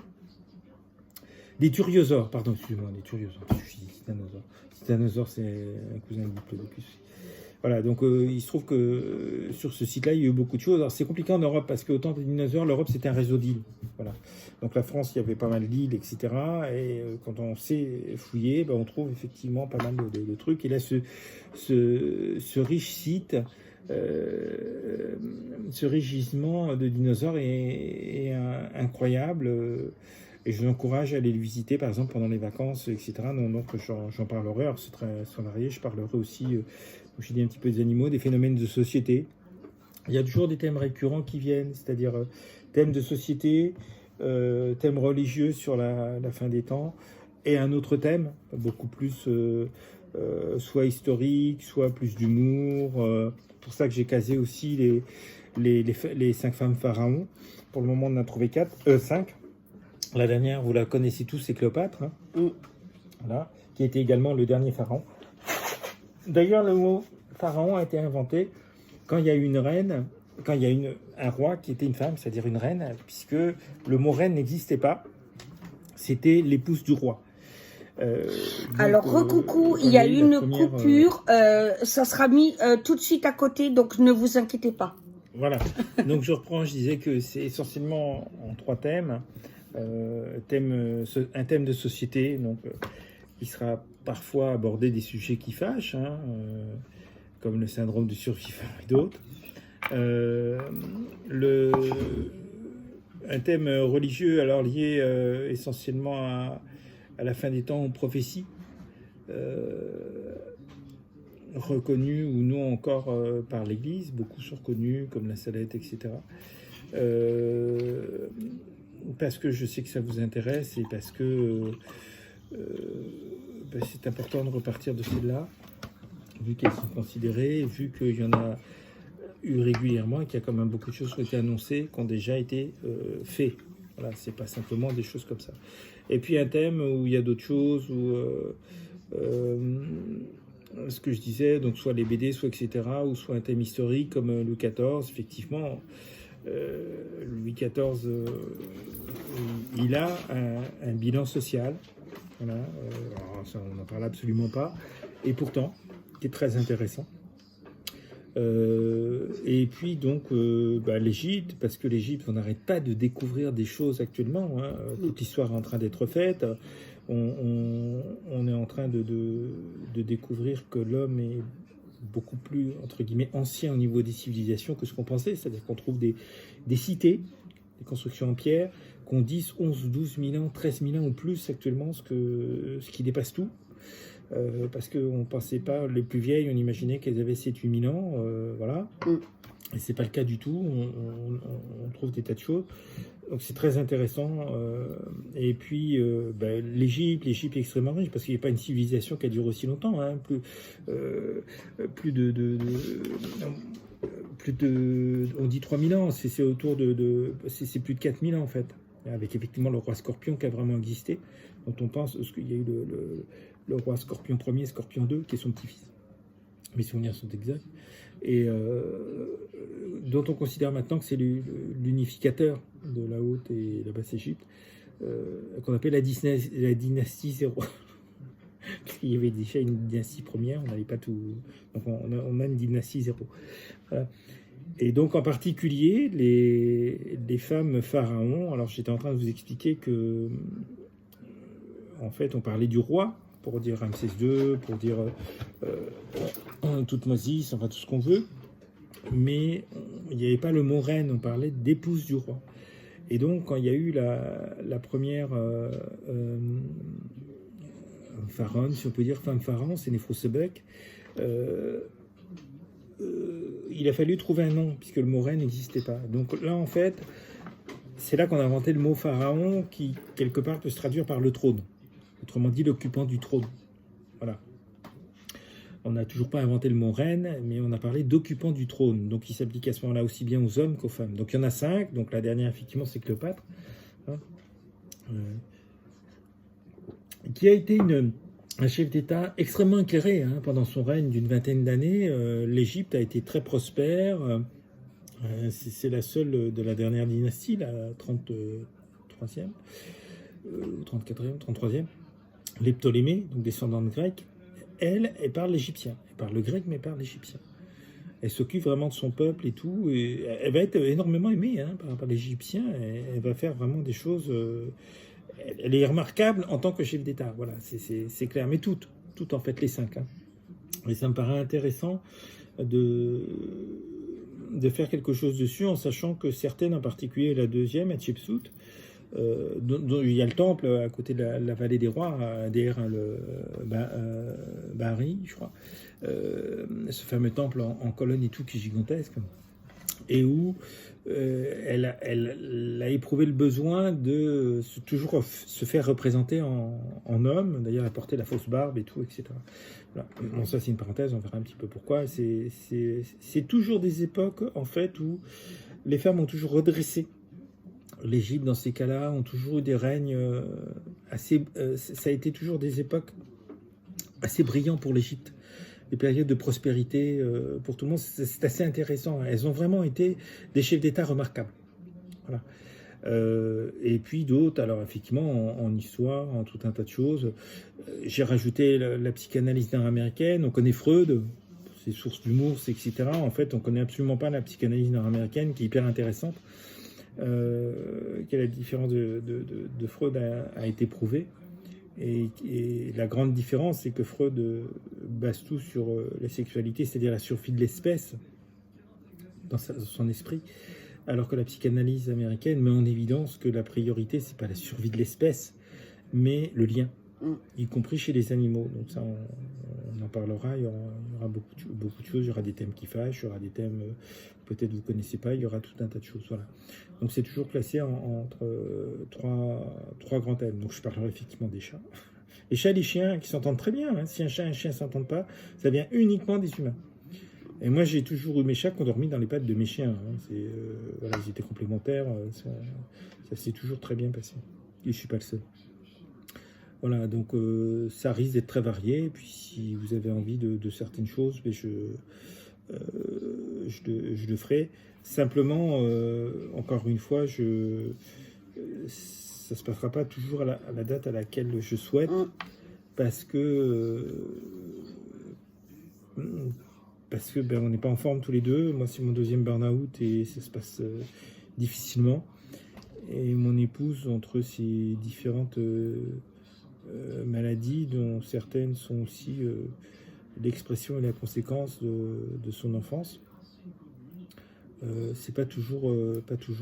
Des turiosaures, pardon, excusez-moi, des turiosaures. Je suis titanosaure. Titanosaure, c'est un cousin du diplodocus. Voilà, donc il se trouve que sur ce site-là, il y a eu beaucoup de choses. Alors c'est compliqué en Europe, parce qu'autant des dinosaures, l'Europe c'était un réseau d'îles. Voilà. Donc la France, il y avait pas mal d'îles, etc. Et quand on sait fouiller, on trouve effectivement pas mal de trucs. Et là, ce riche site, ce riche gisement de dinosaures est incroyable. Et je vous encourage à aller le visiter, par exemple, pendant les vacances, etc. Donc j'en parlerai, alors c'est très varié. Je parlerai aussi, comme je dis, un petit peu des animaux, des phénomènes de société. Il y a toujours des thèmes récurrents qui viennent, c'est-à-dire thèmes de société, thèmes religieux sur la fin des temps, et un autre thème, beaucoup plus soit historique, soit plus d'humour. Pour ça que j'ai casé aussi les 5 femmes pharaons. Pour le moment, on en a trouvé 5. La dernière, vous la connaissez tous, c'est Cléopâtre, hein, voilà, qui était également le dernier pharaon. D'ailleurs, le mot pharaon a été inventé quand il y a une reine, quand il y a un roi qui était une femme, c'est-à-dire une reine, puisque le mot reine n'existait pas, c'était l'épouse du roi. Alors, recoucou, il y a une coupure, ça sera mis tout de suite à côté, donc ne vous inquiétez pas. Voilà, donc je reprends, je disais que c'est essentiellement en 3 thèmes. Un thème de société, donc il sera parfois abordé des sujets qui fâchent, hein, comme le syndrome du survivant et d'autres. Un thème religieux, alors lié essentiellement à la fin des temps, aux prophéties, reconnues ou non encore par l'Église. Beaucoup sont reconnus, comme la Salette, etc. Parce que je sais que ça vous intéresse et parce que c'est important de repartir de celles-là, vu qu'elles sont considérées, vu qu'il y en a eu régulièrement et qu'il y a quand même beaucoup de choses qui ont été annoncées, qui ont déjà été faites. Voilà, c'est pas simplement des choses comme ça. Et puis un thème où il y a d'autres choses, où ce que je disais, donc soit les BD, soit etc., ou soit un thème historique comme Louis XIV, effectivement. Louis XIV, il a un bilan social, voilà, ça, on n'en parle absolument pas, et pourtant, qui est très intéressant. Et puis donc l'Égypte, parce que l'Égypte, on n'arrête pas de découvrir des choses actuellement, hein, toute l'histoire est en train d'être faite, on est en train de découvrir que l'homme est beaucoup plus, entre guillemets, ancien au niveau des civilisations que ce qu'on pensait. C'est-à-dire qu'on trouve des cités, des constructions en pierre, qui ont 10, 11, 12 000 ans, 13 000 ans ou plus actuellement, ce qui dépasse tout. Parce qu'on ne pensait pas, les plus vieilles, on imaginait qu'elles avaient 7-8 000 ans, voilà. Et c'est pas le cas du tout, on trouve des tas de choses. Donc c'est très intéressant. Et puis l'Égypte est extrêmement riche parce qu'il n'y a pas une civilisation qui a duré aussi longtemps. Hein. Plus de, on dit 3000 ans, c'est autour c'est plus de 4000 ans en fait. Avec effectivement le roi Scorpion qui a vraiment existé, dont on pense qu'il y a eu le roi Scorpion 1er, Scorpion 2, qui est son petit-fils. Mes souvenirs sont exacts. Et dont on considère maintenant que c'est l'unificateur de la Haute et la Basse-Égypte, qu'on appelle la dynastie 0. Parce qu'il y avait déjà une dynastie première, on n'avait pas tout. Donc on a une dynastie 0. Voilà. Et donc en particulier, les femmes pharaons, alors j'étais en train de vous expliquer que, en fait, on parlait du roi, pour dire Ramsès II, pour dire Toutmosis, enfin tout ce qu'on veut, mais il n'y avait pas le mot reine, on parlait d'épouse du roi. Et donc quand il y a eu la première pharaon, si on peut dire femme pharaon, c'est Néfrosebek, il a fallu trouver un nom, puisque le mot reine n'existait pas. Donc là, en fait, c'est là qu'on a inventé le mot pharaon, qui quelque part peut se traduire par le trône. Autrement dit, l'occupant du trône. Voilà. On n'a toujours pas inventé le mot reine, mais on a parlé d'occupant du trône. Donc, il s'applique à ce moment-là aussi bien aux hommes qu'aux femmes. Donc, il y en a 5. Donc, la dernière, effectivement, c'est Cléopâtre. Hein, qui a été un chef d'État extrêmement éclairé. Hein, pendant son règne d'une 20aine d'années, l'Égypte a été très prospère. C'est la seule de la dernière dynastie, la 33e, 34e, 33e. Les Ptolémées, donc descendants de Grecs, elle parle l'égyptien. Elle parle le grec, mais elle parle l'égyptien. Elle s'occupe vraiment de son peuple et tout. Et elle va être énormément aimée par l'Égyptien. Elle va faire vraiment des choses... elle est remarquable en tant que chef d'État. Voilà, c'est clair. Mais toutes en fait, les 5. Hein. Et ça me paraît intéressant de faire quelque chose dessus, en sachant que certaines, en particulier la deuxième, Hatshepsut, dont il y a le temple à côté de la vallée des rois, derrière Bahri, je crois. Ce fameux temple en colonne et tout qui est gigantesque. Et où elle a éprouvé le besoin de toujours se faire représenter en homme, d'ailleurs elle portait la fausse barbe et tout, etc. Voilà. Bon, ça c'est une parenthèse, on verra un petit peu pourquoi. C'est toujours des époques en fait où les femmes ont toujours redressé l'Égypte dans ces cas-là, ont toujours eu des règnes assez... ça a été toujours des époques assez brillantes pour l'Égypte. Des périodes de prospérité pour tout le monde, c'est assez intéressant. Elles ont vraiment été des chefs d'État remarquables. Voilà. Et puis d'autres, alors effectivement, en histoire, en tout un tas de choses. J'ai rajouté la psychanalyse nord-américaine. On connaît Freud, ses sources d'humour, etc. En fait, on connaît absolument pas la psychanalyse nord-américaine, qui est hyper intéressante. Que la différence de Freud a été prouvée. Et la grande différence, c'est que Freud base tout sur la sexualité, c'est-à-dire la survie de l'espèce dans son esprit, alors que la psychanalyse américaine met en évidence que la priorité, c'est pas la survie de l'espèce, mais le lien, y compris chez les animaux. Donc ça, on en parlera, il y aura beaucoup de choses, il y aura des thèmes qui fâchent, il y aura des thèmes peut-être vous connaissez pas, il y aura tout un tas de choses. Voilà. Donc c'est toujours classé entre trois grands thèmes. Donc je parlerai effectivement des chats. Les chats et les chiens qui s'entendent très bien. Hein. Si un chat et un chien ne s'entendent pas, ça vient uniquement des humains. Et moi j'ai toujours eu mes chats qui ont dormi dans les pattes de mes chiens. Hein. Voilà, ils étaient complémentaires. Ça s'est toujours très bien passé. Et je suis pas le seul. Voilà, donc ça risque d'être très varié. Et puis si vous avez envie de certaines choses, mais je le ferai. Simplement, encore une fois, ça se passera pas toujours à la date à laquelle je souhaite, parce que on n'est pas en forme tous les deux. Moi, c'est mon deuxième burn-out et ça se passe difficilement. Et mon épouse, entre ces différentes maladies, dont certaines sont aussi l'expression et la conséquence de son enfance, c'est pas toujours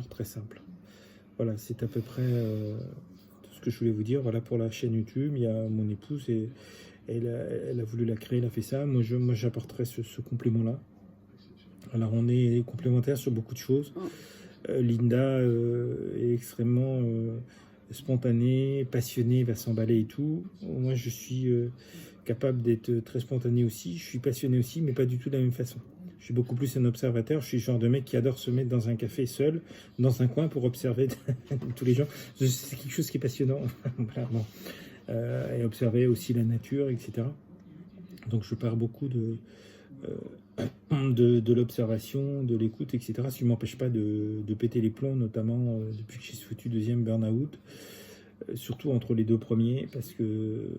très simple. Voilà, c'est à peu près tout ce que je voulais vous dire. Voilà, pour la chaîne YouTube, il y a mon épouse et elle a voulu la créer, elle a fait ça. Moi j'apporterai ce complément-là. Alors on est complémentaires sur beaucoup de choses. Linda est extrêmement spontanée, passionnée, va s'emballer et tout. Moi je suis capable d'être très spontané aussi. Je suis passionné aussi, mais pas du tout de la même façon. Je suis beaucoup plus un observateur. Je suis le genre de mec qui adore se mettre dans un café seul, dans un coin pour observer tous les gens. C'est quelque chose qui est passionnant. Voilà, bon. Et observer aussi la nature, etc. Donc je pars beaucoup de l'observation, de l'écoute, etc. Ce qui ne m'empêche pas de péter les plombs, notamment depuis que j'ai foutu deuxième burn-out. Surtout entre les deux premiers, parce que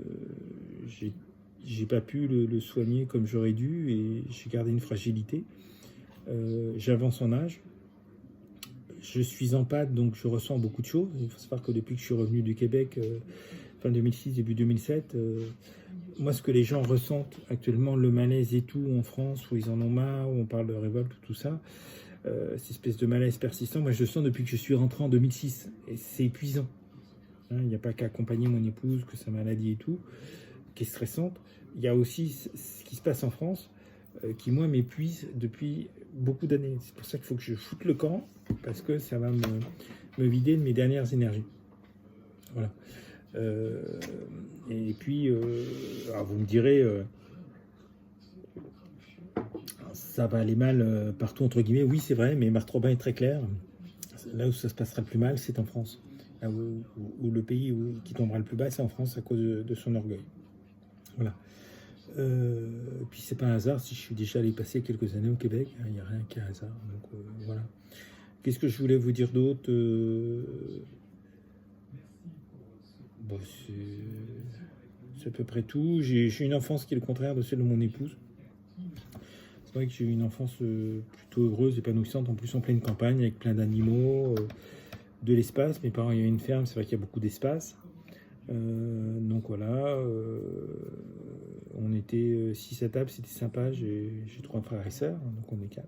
j'ai pas pu le soigner comme j'aurais dû et j'ai gardé une fragilité. J'avance en âge. Je suis en panne, donc je ressens beaucoup de choses. Il faut savoir que depuis que je suis revenu du Québec, fin 2006, début 2007, moi ce que les gens ressentent actuellement, le malaise et tout en France, où ils en ont marre, où on parle de révolte, tout ça, cette espèce de malaise persistant, moi je le sens depuis que je suis rentré en 2006. Et c'est épuisant. Il n'y a pas qu'à accompagner mon épouse, que sa maladie et tout, qui est stressante. Il y a aussi ce qui se passe en France, qui moi m'épuise depuis beaucoup d'années. C'est pour ça qu'il faut que je foute le camp, parce que ça va me vider de mes dernières énergies. Voilà. Et puis, alors vous me direz, ça va aller mal partout, entre guillemets. Oui, c'est vrai, mais Marthe Robin est très clair. Là où ça se passera le plus mal, c'est en France. Là où le pays qui tombera le plus bas, c'est en France à cause de son orgueil. Voilà. Puis c'est pas un hasard si je suis déjà allé passer quelques années au Québec. Il n'y a rien qui est hasard. Donc voilà. Qu'est-ce que je voulais vous dire d'autre bon, c'est à peu près tout. J'ai une enfance qui est le contraire de celle de mon épouse. C'est vrai que j'ai eu une enfance plutôt heureuse, épanouissante, en plus en pleine campagne, avec plein d'animaux, de l'espace. Mes parents, il y a une ferme, c'est vrai qu'il y a beaucoup d'espace. Donc voilà, on était 6 à table, c'était sympa. J'ai 3 frères et sœurs, donc on est 4.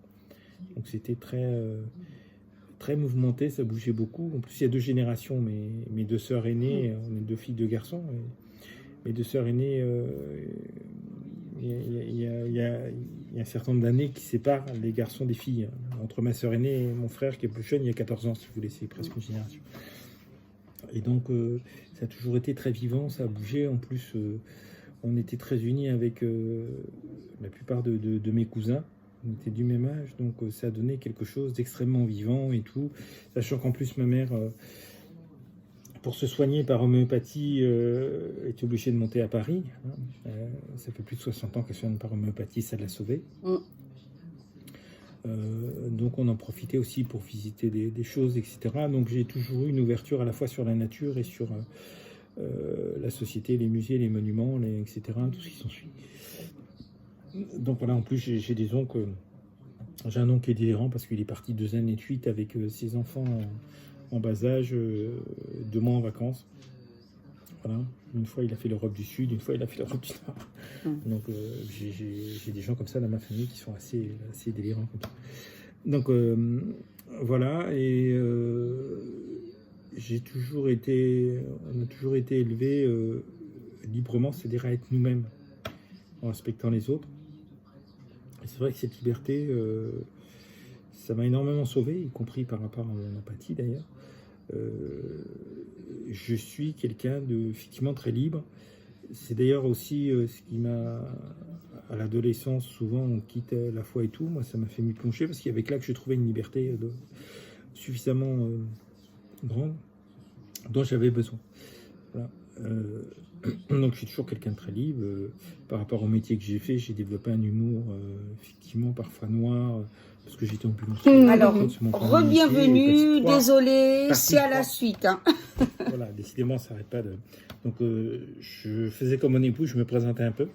Donc c'était très très mouvementé, ça bougeait beaucoup. En plus, il y a 2 générations. Mes 2 sœurs aînées, on est 2 filles, 2 garçons. Mes 2 sœurs aînées, il y a un certain nombre d'années qui séparent les garçons des filles. Entre ma sœur aînée et mon frère qui est plus jeune, il y a 14 ans, si vous voulez, c'est presque une génération. Et donc, ça a toujours été très vivant, ça a bougé. En plus, on était très unis avec la plupart de mes cousins. On était du même âge, donc ça a donné quelque chose d'extrêmement vivant et tout. Sachant qu'en plus, ma mère, pour se soigner par homéopathie, est obligée de monter à Paris. Ça fait plus de 60 ans qu'elle se soigne par homéopathie, ça l'a sauvée. Donc on en profitait aussi pour visiter des choses, etc. Donc j'ai toujours eu une ouverture à la fois sur la nature et sur la société, les musées, les monuments, etc., tout ce qui s'ensuit. Donc voilà, en plus j'ai des oncles. J'ai un oncle qui est délirant parce qu'il est parti 2 années de suite avec ses enfants en bas âge, 2 mois en vacances. Voilà. Une fois il a fait l'Europe du Sud, une fois il a fait l'Europe du Nord. Donc j'ai des gens comme ça dans ma famille qui sont assez délirants comme ça. Donc voilà, et on a toujours été élevés librement, c'est-à-dire à être nous-mêmes, en respectant les autres. Et c'est vrai que cette liberté, ça m'a énormément sauvé, y compris par rapport à mon empathie d'ailleurs. Je suis quelqu'un de effectivement très libre. C'est d'ailleurs aussi ce qui m'a, à l'adolescence, souvent on quitte la foi et tout. Moi, ça m'a fait m'y plonger parce qu'il y avait que là que je trouvais une liberté suffisamment grande dont j'avais besoin. Voilà. Donc je suis toujours quelqu'un de très libre. Par rapport au métier que j'ai fait, j'ai développé un humour effectivement parfois noir, parce que j'étais ambulancier. Alors, re-bienvenue, désolé, c'est à la suite. Hein. Voilà, décidément, ça n'arrête pas de... Donc je faisais comme mon époux, je me présentais un peu.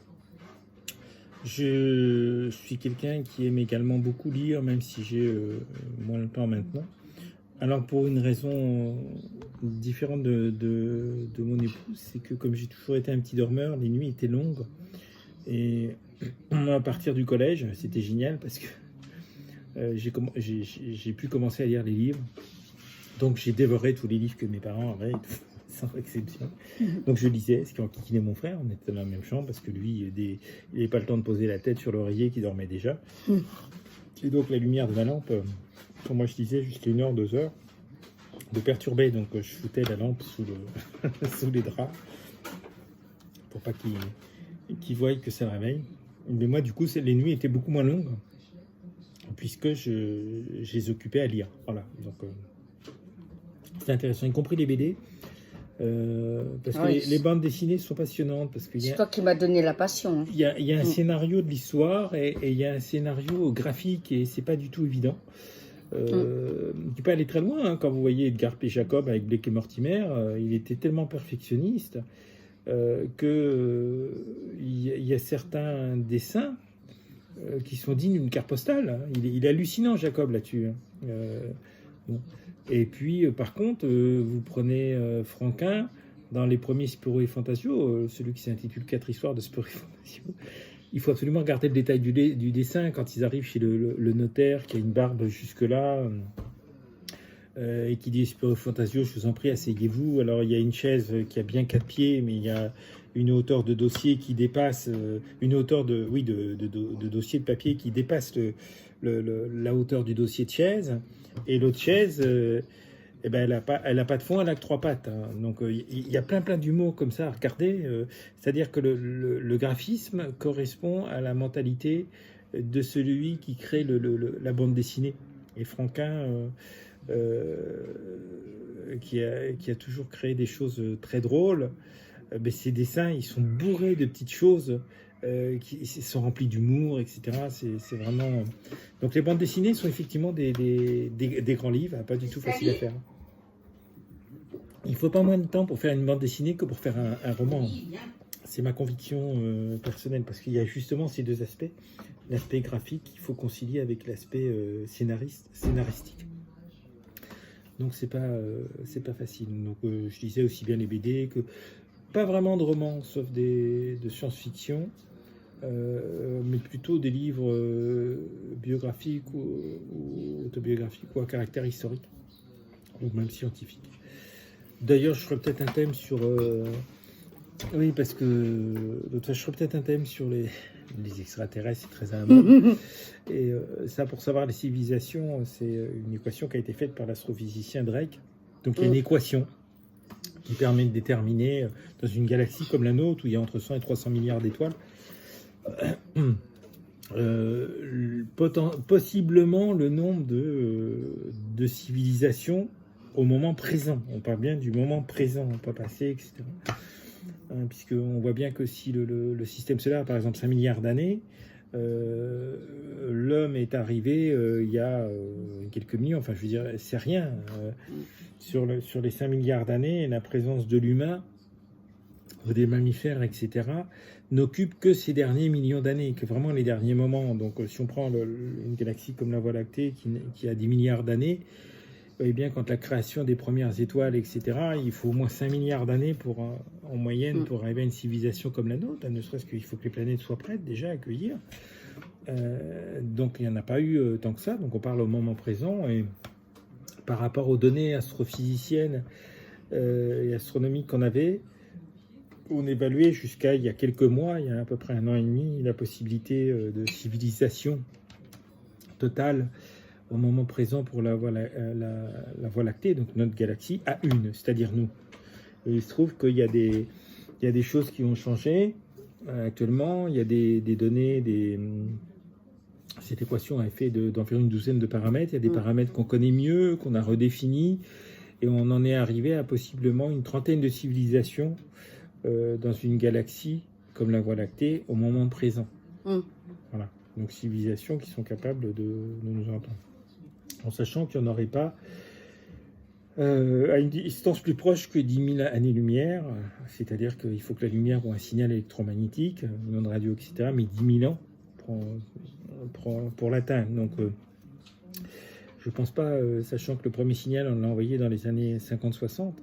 Je suis quelqu'un qui aime également beaucoup lire, même si j'ai moins le temps maintenant. Alors pour une raison différente de mon épouse, c'est que comme j'ai toujours été un petit dormeur, les nuits étaient longues. Et à partir du collège, c'était génial parce que j'ai pu commencer à lire les livres. Donc j'ai dévoré tous les livres que mes parents avaient, sans exception. Donc je lisais, ce qui enquiquinait mon frère, on était dans la même chambre parce que lui, il n'avait pas le temps de poser la tête sur l'oreiller qui dormait déjà. Et donc la lumière de ma lampe... Quand moi je lisais jusqu'à 1 heure, 2 heures, de perturber, donc je foutais la lampe sous les draps pour pas qu'ils voient que ça réveille. Mais moi du coup les nuits étaient beaucoup moins longues puisque je les occupais à lire. Voilà, donc c'est intéressant, y compris les BD. Parce que les bandes dessinées sont passionnantes. C'est toi qui m'as donné la passion. Hein. Il y a un scénario de l'histoire et il y a un scénario graphique et c'est pas du tout évident. Tu peux aller très loin hein, quand vous voyez Edgar P. Jacob avec Blake et Mortimer, il était tellement perfectionniste que il y a certains dessins qui sont dignes d'une carte postale. Hein. Il est hallucinant Jacob là-dessus. Hein. Bon. Et puis par contre, vous prenez Franquin dans les premiers Spirou et Fantasio, celui qui s'intitule 4 histoires de Spirou et Fantasio. Il faut absolument garder le détail du dessin quand ils arrivent chez le notaire qui a une barbe jusque-là et qui dit Spirou Fantasio, je vous en prie, asseyez-vous. Alors il y a une chaise qui a bien 4 pieds, mais il y a une hauteur de dossier qui dépasse, une hauteur de dossier de papier qui dépasse la hauteur du dossier de chaise. Et l'autre chaise, elle n'a pas de fond, elle a que 3 pattes. Hein. Donc il y a plein d'humour comme ça à regarder. C'est-à-dire que le graphisme correspond à la mentalité de celui qui crée la bande dessinée. Et Franquin, qui a toujours créé des choses très drôles, ses dessins, ils sont bourrés de petites choses qui sont remplis d'humour, etc. C'est vraiment... Donc les bandes dessinées sont effectivement des grands livres, pas du tout facile à faire. Il ne faut pas moins de temps pour faire une bande dessinée que pour faire un roman. C'est ma conviction personnelle, parce qu'il y a justement ces 2 aspects. L'aspect graphique qu'il faut concilier avec l'aspect scénaristique. Donc c'est pas facile. Donc je lisais aussi bien les BD que pas vraiment de romans, sauf de science-fiction. mais plutôt des livres biographiques ou autobiographiques ou à caractère historique, ou même scientifique. D'ailleurs, je ferai peut-être un thème sur... oui, parce que je ferai peut-être un thème sur les extraterrestres, c'est très à la mode. Et ça, pour savoir les civilisations, c'est une équation qui a été faite par l'astrophysicien Drake. Donc, il y a une équation qui permet de déterminer, dans une galaxie comme la nôtre, où il y a entre 100 et 300 milliards d'étoiles, possiblement le nombre de civilisations au moment présent. On parle bien du moment présent, pas passé, etc. Puisqu'on voit bien que si le système solaire a par exemple 5 milliards d'années, l'homme est arrivé il y a quelques millions, enfin je veux dire, c'est rien. Sur les 5 milliards d'années, la présence de l'humain, ou des mammifères, etc., n'occupe que ces derniers millions d'années, que vraiment les derniers moments. Donc si on prend une galaxie comme la Voie lactée qui a 10 milliards d'années, vous voyez bien, quand la création des premières étoiles, etc., il faut au moins 5 milliards d'années en moyenne pour arriver à une civilisation comme la nôtre, ne serait-ce qu'il faut que les planètes soient prêtes déjà à accueillir. Donc il n'y en a pas eu tant que ça, donc on parle au moment présent, et par rapport aux données astrophysiciennes et astronomiques qu'on avait, on évaluait jusqu'à il y a quelques mois, il y a à peu près 1 an et demi, la possibilité de civilisation totale au moment présent pour la Voie lactée, donc notre galaxie, à une, c'est-à-dire nous. Et il se trouve qu'il y a des choses qui ont changé actuellement, il y a des données, cette équation a fait d'environ une douzaine de paramètres, il y a des paramètres qu'on connaît mieux, qu'on a redéfinis, et on en est arrivé à possiblement une trentaine de civilisations dans une galaxie comme la Voie lactée au moment présent. Voilà. Donc civilisations qui sont capables de nous entendre. En sachant qu'il n'y en aurait pas à une distance plus proche que 10 000 années-lumière, c'est-à-dire qu'il faut que la lumière ait un signal électromagnétique, une onde radio, etc., mais 10 000 ans pour l'atteindre. Donc je ne pense pas, sachant que le premier signal, on l'a envoyé dans les années 50-60,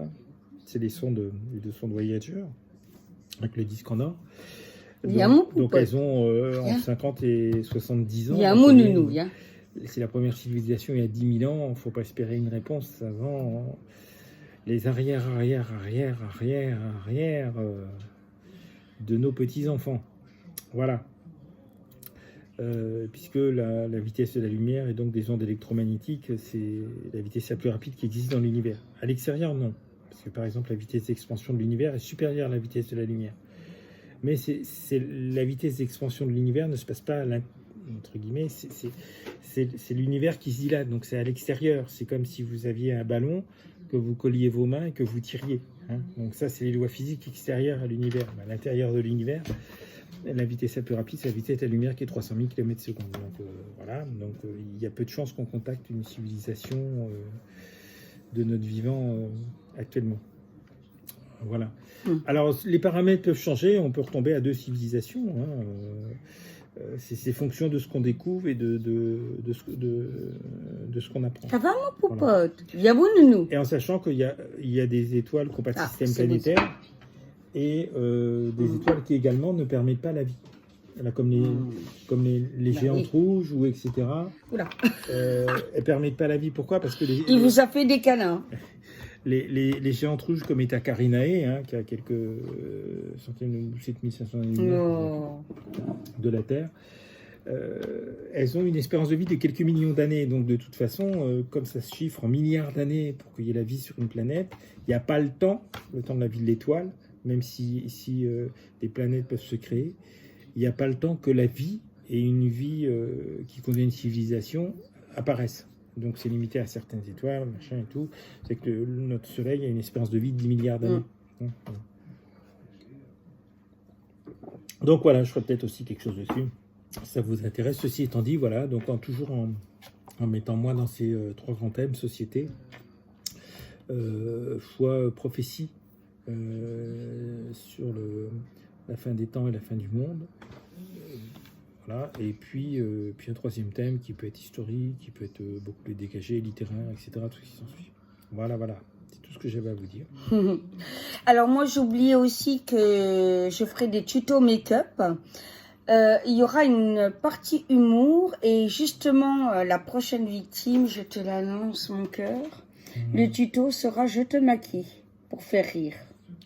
c'est les sondes Voyager, avec le disque en or. Donc elles ont entre 50 et 70 ans. Il y a un mot nounou. C'est la première civilisation il y a 10 000 ans. Il ne faut pas espérer une réponse avant les arrière de nos petits-enfants. Voilà. Puisque la vitesse de la lumière et donc des ondes électromagnétiques, c'est la vitesse la plus rapide qui existe dans l'univers. À l'extérieur, non. Parce que par exemple, la vitesse d'expansion de l'univers est supérieure à la vitesse de la lumière. Mais la vitesse d'expansion de l'univers ne se passe pas entre guillemets, c'est l'univers qui se dilate, donc c'est à l'extérieur. C'est comme si vous aviez un ballon, que vous colliez vos mains et que vous tiriez. Donc ça, c'est les lois physiques extérieures à l'univers. À l'intérieur de l'univers, la vitesse la plus rapide, c'est la vitesse de la lumière qui est 300 000 km/s. Donc voilà, donc il y a peu de chances qu'on contacte une civilisation de notre vivant actuellement. Voilà. Alors, les paramètres peuvent changer, on peut retomber à 2 civilisations. C'est fonction de ce qu'on découvre et de ce qu'on apprend. Ça va, mon poupote? Voilà. Nounou. Et en sachant qu'il y a des étoiles qui n'ont pas de système planétaire et des étoiles qui également ne permettent pas la vie. Là, comme les géantes rouges ou etc. Oula. Elles ne permettent pas la vie. Pourquoi? Parce que il vous a fait des câlins. Les géantes rouges comme Eta Carinae, qui a quelques centaines ou 7500 années de la Terre, elles ont une espérance de vie de quelques millions d'années. Donc de toute façon, comme ça se chiffre en milliards d'années pour qu'il y ait la vie sur une planète, il n'y a pas le temps de la vie de l'étoile, même si des planètes peuvent se créer, il n'y a pas le temps que la vie et une vie qui convient à une civilisation apparaissent. Donc c'est limité à certaines étoiles, machin et tout. C'est que notre Soleil a une espérance de vie de 10 milliards d'années. Donc voilà, je ferai peut-être aussi quelque chose dessus. Ça vous intéresse. Ceci étant dit, voilà, donc toujours en mettant moi dans ces 3 grands thèmes, société, foi, prophétie sur la fin des temps et la fin du monde. Voilà. Et puis un 3e thème qui peut être historique, qui peut être beaucoup plus dégagé, littéraire, etc. Tout ce qui s'ensuit. Voilà. C'est tout ce que j'avais à vous dire. Alors moi, j'oubliais aussi que je ferai des tutos make-up. Il y aura une partie humour et justement la prochaine victime, je te l'annonce mon cœur, le tuto sera je te maquille pour faire rire.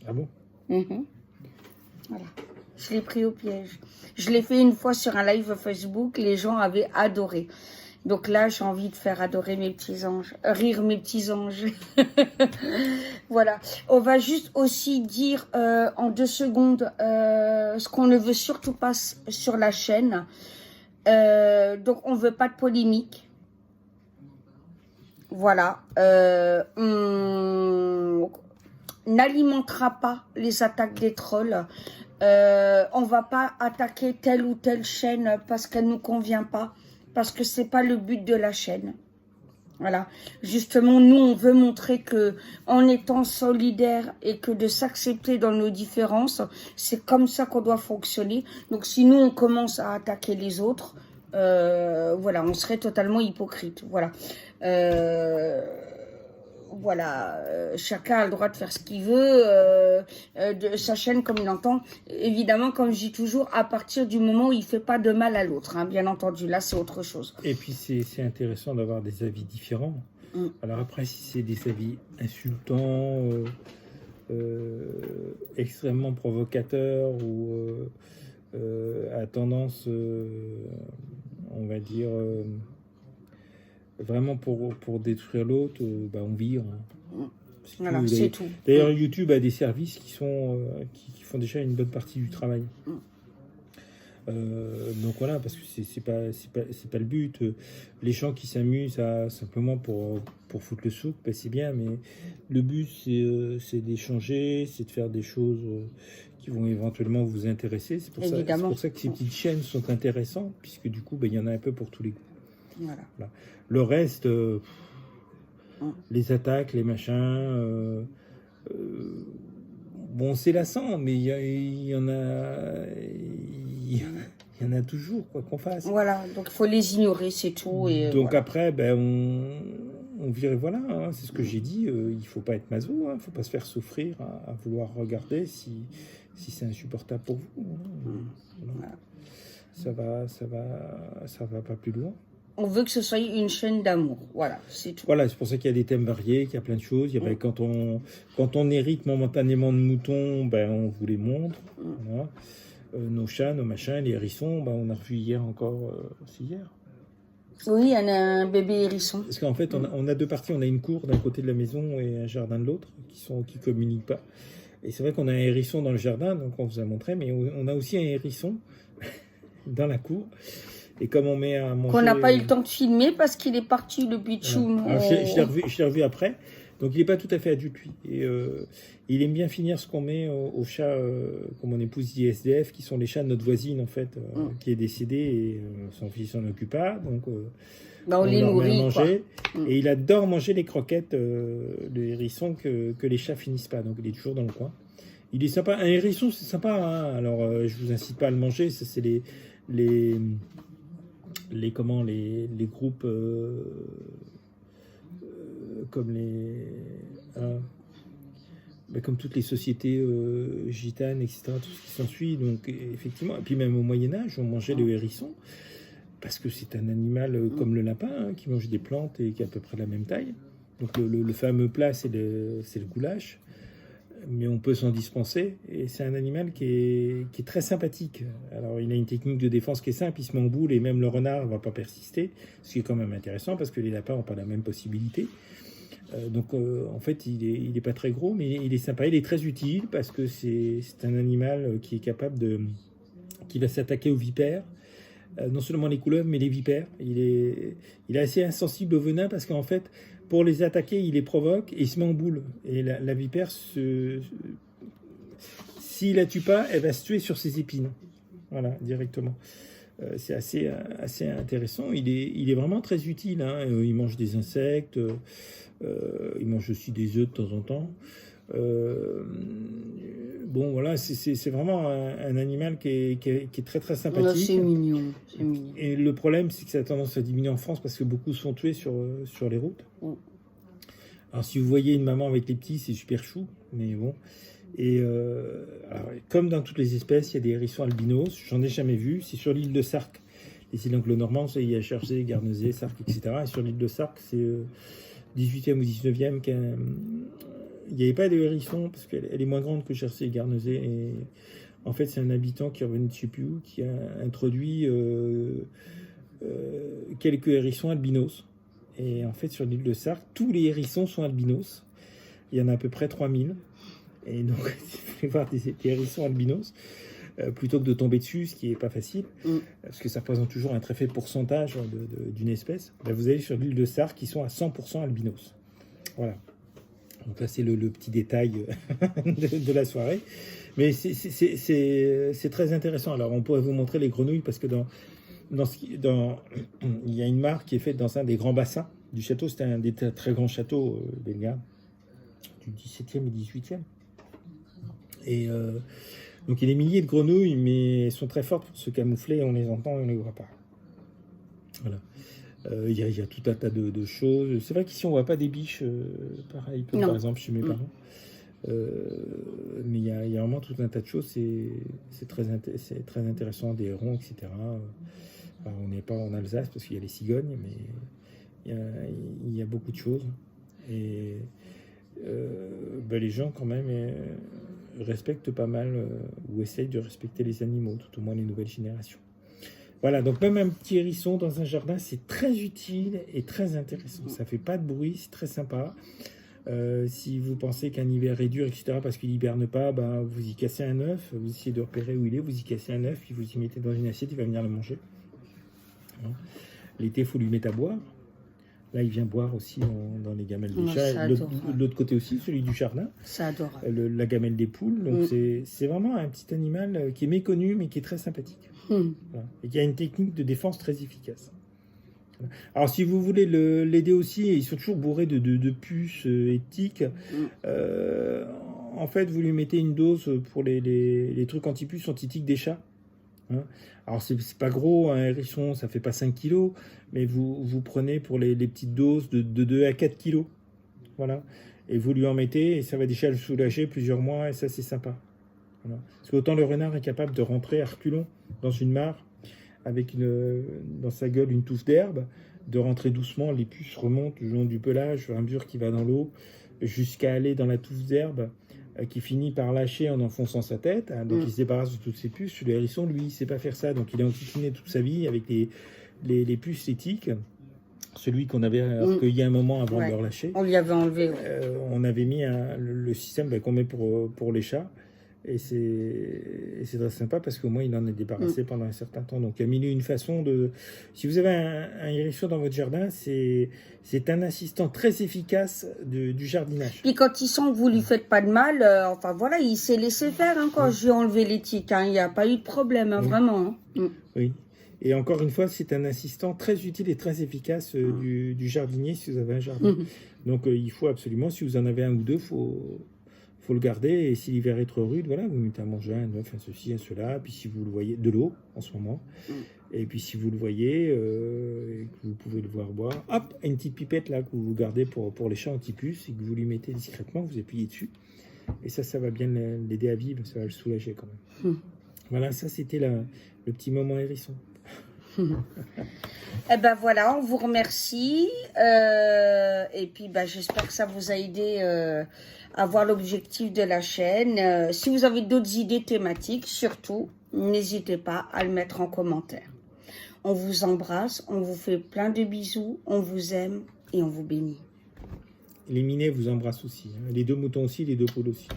Ah bon? Voilà, je l'ai pris au piège. Je l'ai fait une fois sur un live Facebook, les gens avaient adoré. Donc là, j'ai envie de faire adorer mes petits anges, rire mes petits anges. Voilà. On va juste aussi dire en 2 secondes ce qu'on ne veut surtout pas sur la chaîne. Donc, on veut pas de polémique. Voilà. On n'alimentera pas les attaques des trolls. On va pas attaquer telle ou telle chaîne parce qu'elle nous convient pas. Parce que c'est pas le but de la chaîne. Voilà. Justement, nous, on veut montrer que, en étant solidaires et que de s'accepter dans nos différences, c'est comme ça qu'on doit fonctionner. Donc, si nous, on commence à attaquer les autres, voilà, on serait totalement hypocrite. Voilà. Voilà, chacun a le droit de faire ce qu'il veut, de sa chaîne comme il entend. Évidemment, comme je dis toujours, à partir du moment où il ne fait pas de mal à l'autre, hein, bien entendu, là c'est autre chose. Et puis c'est intéressant d'avoir des avis différents. Alors après, si c'est des avis insultants, extrêmement provocateurs ou à tendance, on va dire... vraiment pour détruire l'autre, bah on vire. Voilà, c'est tout. D'ailleurs, YouTube a des services qui font déjà une bonne partie du travail. Donc voilà, parce que c'est pas le but. Les gens qui s'amusent simplement pour foutre le souk, bah c'est bien, mais le but c'est d'échanger, c'est de faire des choses qui vont éventuellement vous intéresser. C'est pour ça que ces petites chaînes sont intéressantes, puisque du coup, bah, il y en a un peu pour tous les goûts. Voilà. Le reste, les attaques, les machins, bon, c'est lassant, mais il y en a toujours, quoi qu'on fasse. Voilà, donc il faut les ignorer, c'est tout. Et donc voilà. après, ben, on vire, voilà, hein, c'est ce que j'ai dit, il faut pas être maso, il faut pas se faire souffrir à vouloir regarder si c'est insupportable pour vous. Voilà. Ça va pas plus loin. On veut que ce soit une chaîne d'amour, voilà, c'est tout. Voilà, c'est pour ça qu'il y a des thèmes variés, qu'il y a plein de choses. Il y a, ben, quand on hérite momentanément de moutons, ben, on vous les montre. Voilà. Nos chats, nos machins, les hérissons, ben, on a revu hier encore, c'est hier. Oui, il y en a un bébé hérisson. Parce qu'en fait, on a 2 parties. On a une cour d'un côté de la maison et un jardin de l'autre, qui communiquent pas. Et c'est vrai qu'on a un hérisson dans le jardin, donc on vous a montré, mais on a aussi un hérisson dans la cour. Et comme on met à manger... Qu'on n'a pas eu le temps de filmer parce qu'il est parti, le bichou. Voilà. Je l'ai revu après. Donc il n'est pas tout à fait adulte, lui. Et il aime bien finir ce qu'on met aux chats, comme mon épouse dit SDF, qui sont les chats de notre voisine, en fait, qui est décédée, et son fils s'en occupe pas. Donc on les nourrit, manger. Et il adore manger les croquettes, le hérisson, que les chats finissent pas. Donc il est toujours dans le coin. Il est sympa. Un hérisson, c'est sympa. Hein. Alors, je vous incite pas à le manger. Ça, c'est les groupes comme comme toutes les sociétés gitanes, etc., tout ce qui s'ensuit. Donc effectivement, et puis même au Moyen-Âge, on mangeait le hérisson parce que c'est un animal comme le lapin, hein, qui mange des plantes et qui a à peu près la même taille. Donc le fameux plat, c'est le goulash. Mais on peut s'en dispenser, et c'est un animal qui est très sympathique. Alors il a une technique de défense qui est simple, il se met en boule, et même le renard ne va pas persister, ce qui est quand même intéressant parce que les lapins n'ont pas la même possibilité. Donc en fait il est pas très gros, mais il est sympa, il est très utile parce que c'est un animal qui est capable qui va s'attaquer aux vipères, non seulement les couleuvres mais les vipères. Il est assez insensible au venin parce qu'en fait pour les attaquer, il les provoque et il se met en boule. Et la vipère, s'il la tue pas, elle va se tuer sur ses épines. Voilà, directement. C'est assez intéressant. Il est vraiment très utile. Hein. Il mange des insectes. Il mange aussi des œufs de temps en temps. Bon, voilà, c'est vraiment un animal qui est très très sympathique. C'est mignon, c'est mignon. Et le problème, c'est que ça a tendance à diminuer en France parce que beaucoup sont tués sur les routes. Alors si vous voyez une maman avec les petits, c'est super chou, mais bon. Et alors, comme dans toutes les espèces, il y a des hérissons albinos. J'en ai jamais vu. C'est sur l'île de Sark. Les îles anglo-normandes, il y a Jersey, Guernesey, Sark, etc. Et sur l'île de Sark, c'est 18e ou 19e il n'y avait pas de hérisson parce qu'elle est moins grande que Jersey et Guernesey. Et en fait, c'est un habitant qui est revenu de je ne sais plus où, qui a introduit quelques hérissons albinos. Et en fait, sur l'île de Sark, tous les hérissons sont albinos. Il y en a à peu près 3000. Et donc, si vous voulez voir des hérissons albinos, plutôt que de tomber dessus, ce qui n'est pas facile, parce que ça représente toujours un très faible pourcentage d'une espèce, ben vous allez sur l'île de Sark qui sont à 100% albinos. Voilà. Donc là, c'est le petit détail de la soirée. Mais c'est très intéressant. Alors, on pourrait vous montrer les grenouilles, parce que il y a une mare qui est faite dans un des grands bassins du château. C'était un des très grands châteaux belga du 17e et 18e. Et donc, il y a des milliers de grenouilles, mais elles sont très fortes pour se camoufler. On les entend et on ne les voit pas. Voilà. Il y a tout un tas de choses. C'est vrai qu'ici, on ne voit pas des biches, pareil, par exemple, chez mes parents. Mais il y a vraiment tout un tas de choses. C'est très intéressant, des hérons, etc. Alors, on n'est pas en Alsace parce qu'il y a les cigognes, mais il y a beaucoup de choses. Et les gens, quand même, respectent pas mal ou essayent de respecter les animaux, tout au moins les nouvelles générations. Voilà, donc même un petit hérisson dans un jardin, c'est très utile et très intéressant. Ça fait pas de bruit, c'est très sympa. Si vous pensez qu'un hiver est dur, etc., parce qu'il hiberne pas, vous y cassez un œuf, vous essayez de repérer où il est, vous y cassez un œuf, puis vous y mettez dans une assiette, il va venir le manger. L'été, il faut lui mettre à boire. Là, il vient boire aussi dans les gamelles des chats. De l'autre côté aussi, celui du jardin. C'est adorable. La gamelle des poules. Donc, c'est vraiment un petit animal qui est méconnu, mais qui est très sympathique. Voilà. Et qui a une technique de défense très efficace. Voilà. Alors, si vous voulez l'aider aussi, ils sont toujours bourrés de puces et de tiques. En fait, vous lui mettez une dose pour les trucs anti-puces, anti-tiques des chats. Alors, c'est pas gros, un hérisson, ça fait pas 5 kilos, mais vous prenez pour les petites doses de 2 à 4 kilos. Voilà. Et vous lui en mettez, et ça va déjà le soulager plusieurs mois, et ça, c'est sympa. Voilà. Parce qu'autant le renard est capable de rentrer à reculons dans une mare, avec dans sa gueule une touffe d'herbe, de rentrer doucement, les puces remontent le long du pelage, un bure qui va dans l'eau, jusqu'à aller dans la touffe d'herbe, qui finit par lâcher en enfonçant sa tête, donc il se débarrasse de toutes ses puces. Le hérisson, lui, il ne sait pas faire ça, donc il est enquiquiné toute sa vie avec les puces éthiques. Celui qu'on avait recueilli un moment avant de le relâcher. On lui avait enlevé. On avait mis le système qu'on met pour les chats, et c'est très sympa parce qu'au moins il en est débarrassé pendant un certain temps. Donc il y a mille et une façons de... Si vous avez un hérisson dans votre jardin, c'est un assistant très efficace du jardinage. Puis quand il sent que vous lui faites pas de mal, enfin voilà, il s'est laissé faire quand je lui ai enlevé les tiques. Il n'y a pas eu de problème, vraiment. Oui. Et encore une fois, c'est un assistant très utile et très efficace du jardinier si vous avez un jardin. Donc il faut absolument, si vous en avez un ou deux, faut le garder. Et si l'hiver est trop rude, voilà, vous mettez à manger un œuf, un ceci, un cela. Puis si vous le voyez, de l'eau en ce moment. Et puis si vous le voyez, et que vous pouvez le voir boire, hop, une petite pipette là que vous gardez pour les chats anti-puces et que vous lui mettez discrètement, vous appuyez dessus. Et ça va bien l'aider à vivre, ça va le soulager quand même. Voilà, ça c'était le petit moment hérisson. Eh ben voilà, on vous remercie. Et puis j'espère que ça vous a aidé à voir l'objectif de la chaîne. Si vous avez d'autres idées thématiques, surtout, n'hésitez pas à le mettre en commentaire. On vous embrasse, on vous fait plein de bisous, on vous aime et on vous bénit. Les minets vous embrassent aussi. Les 2 moutons aussi, les 2 poules aussi.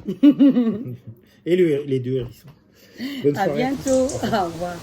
Et les 2 hérissons. Bonne soirée. À bientôt. Au revoir.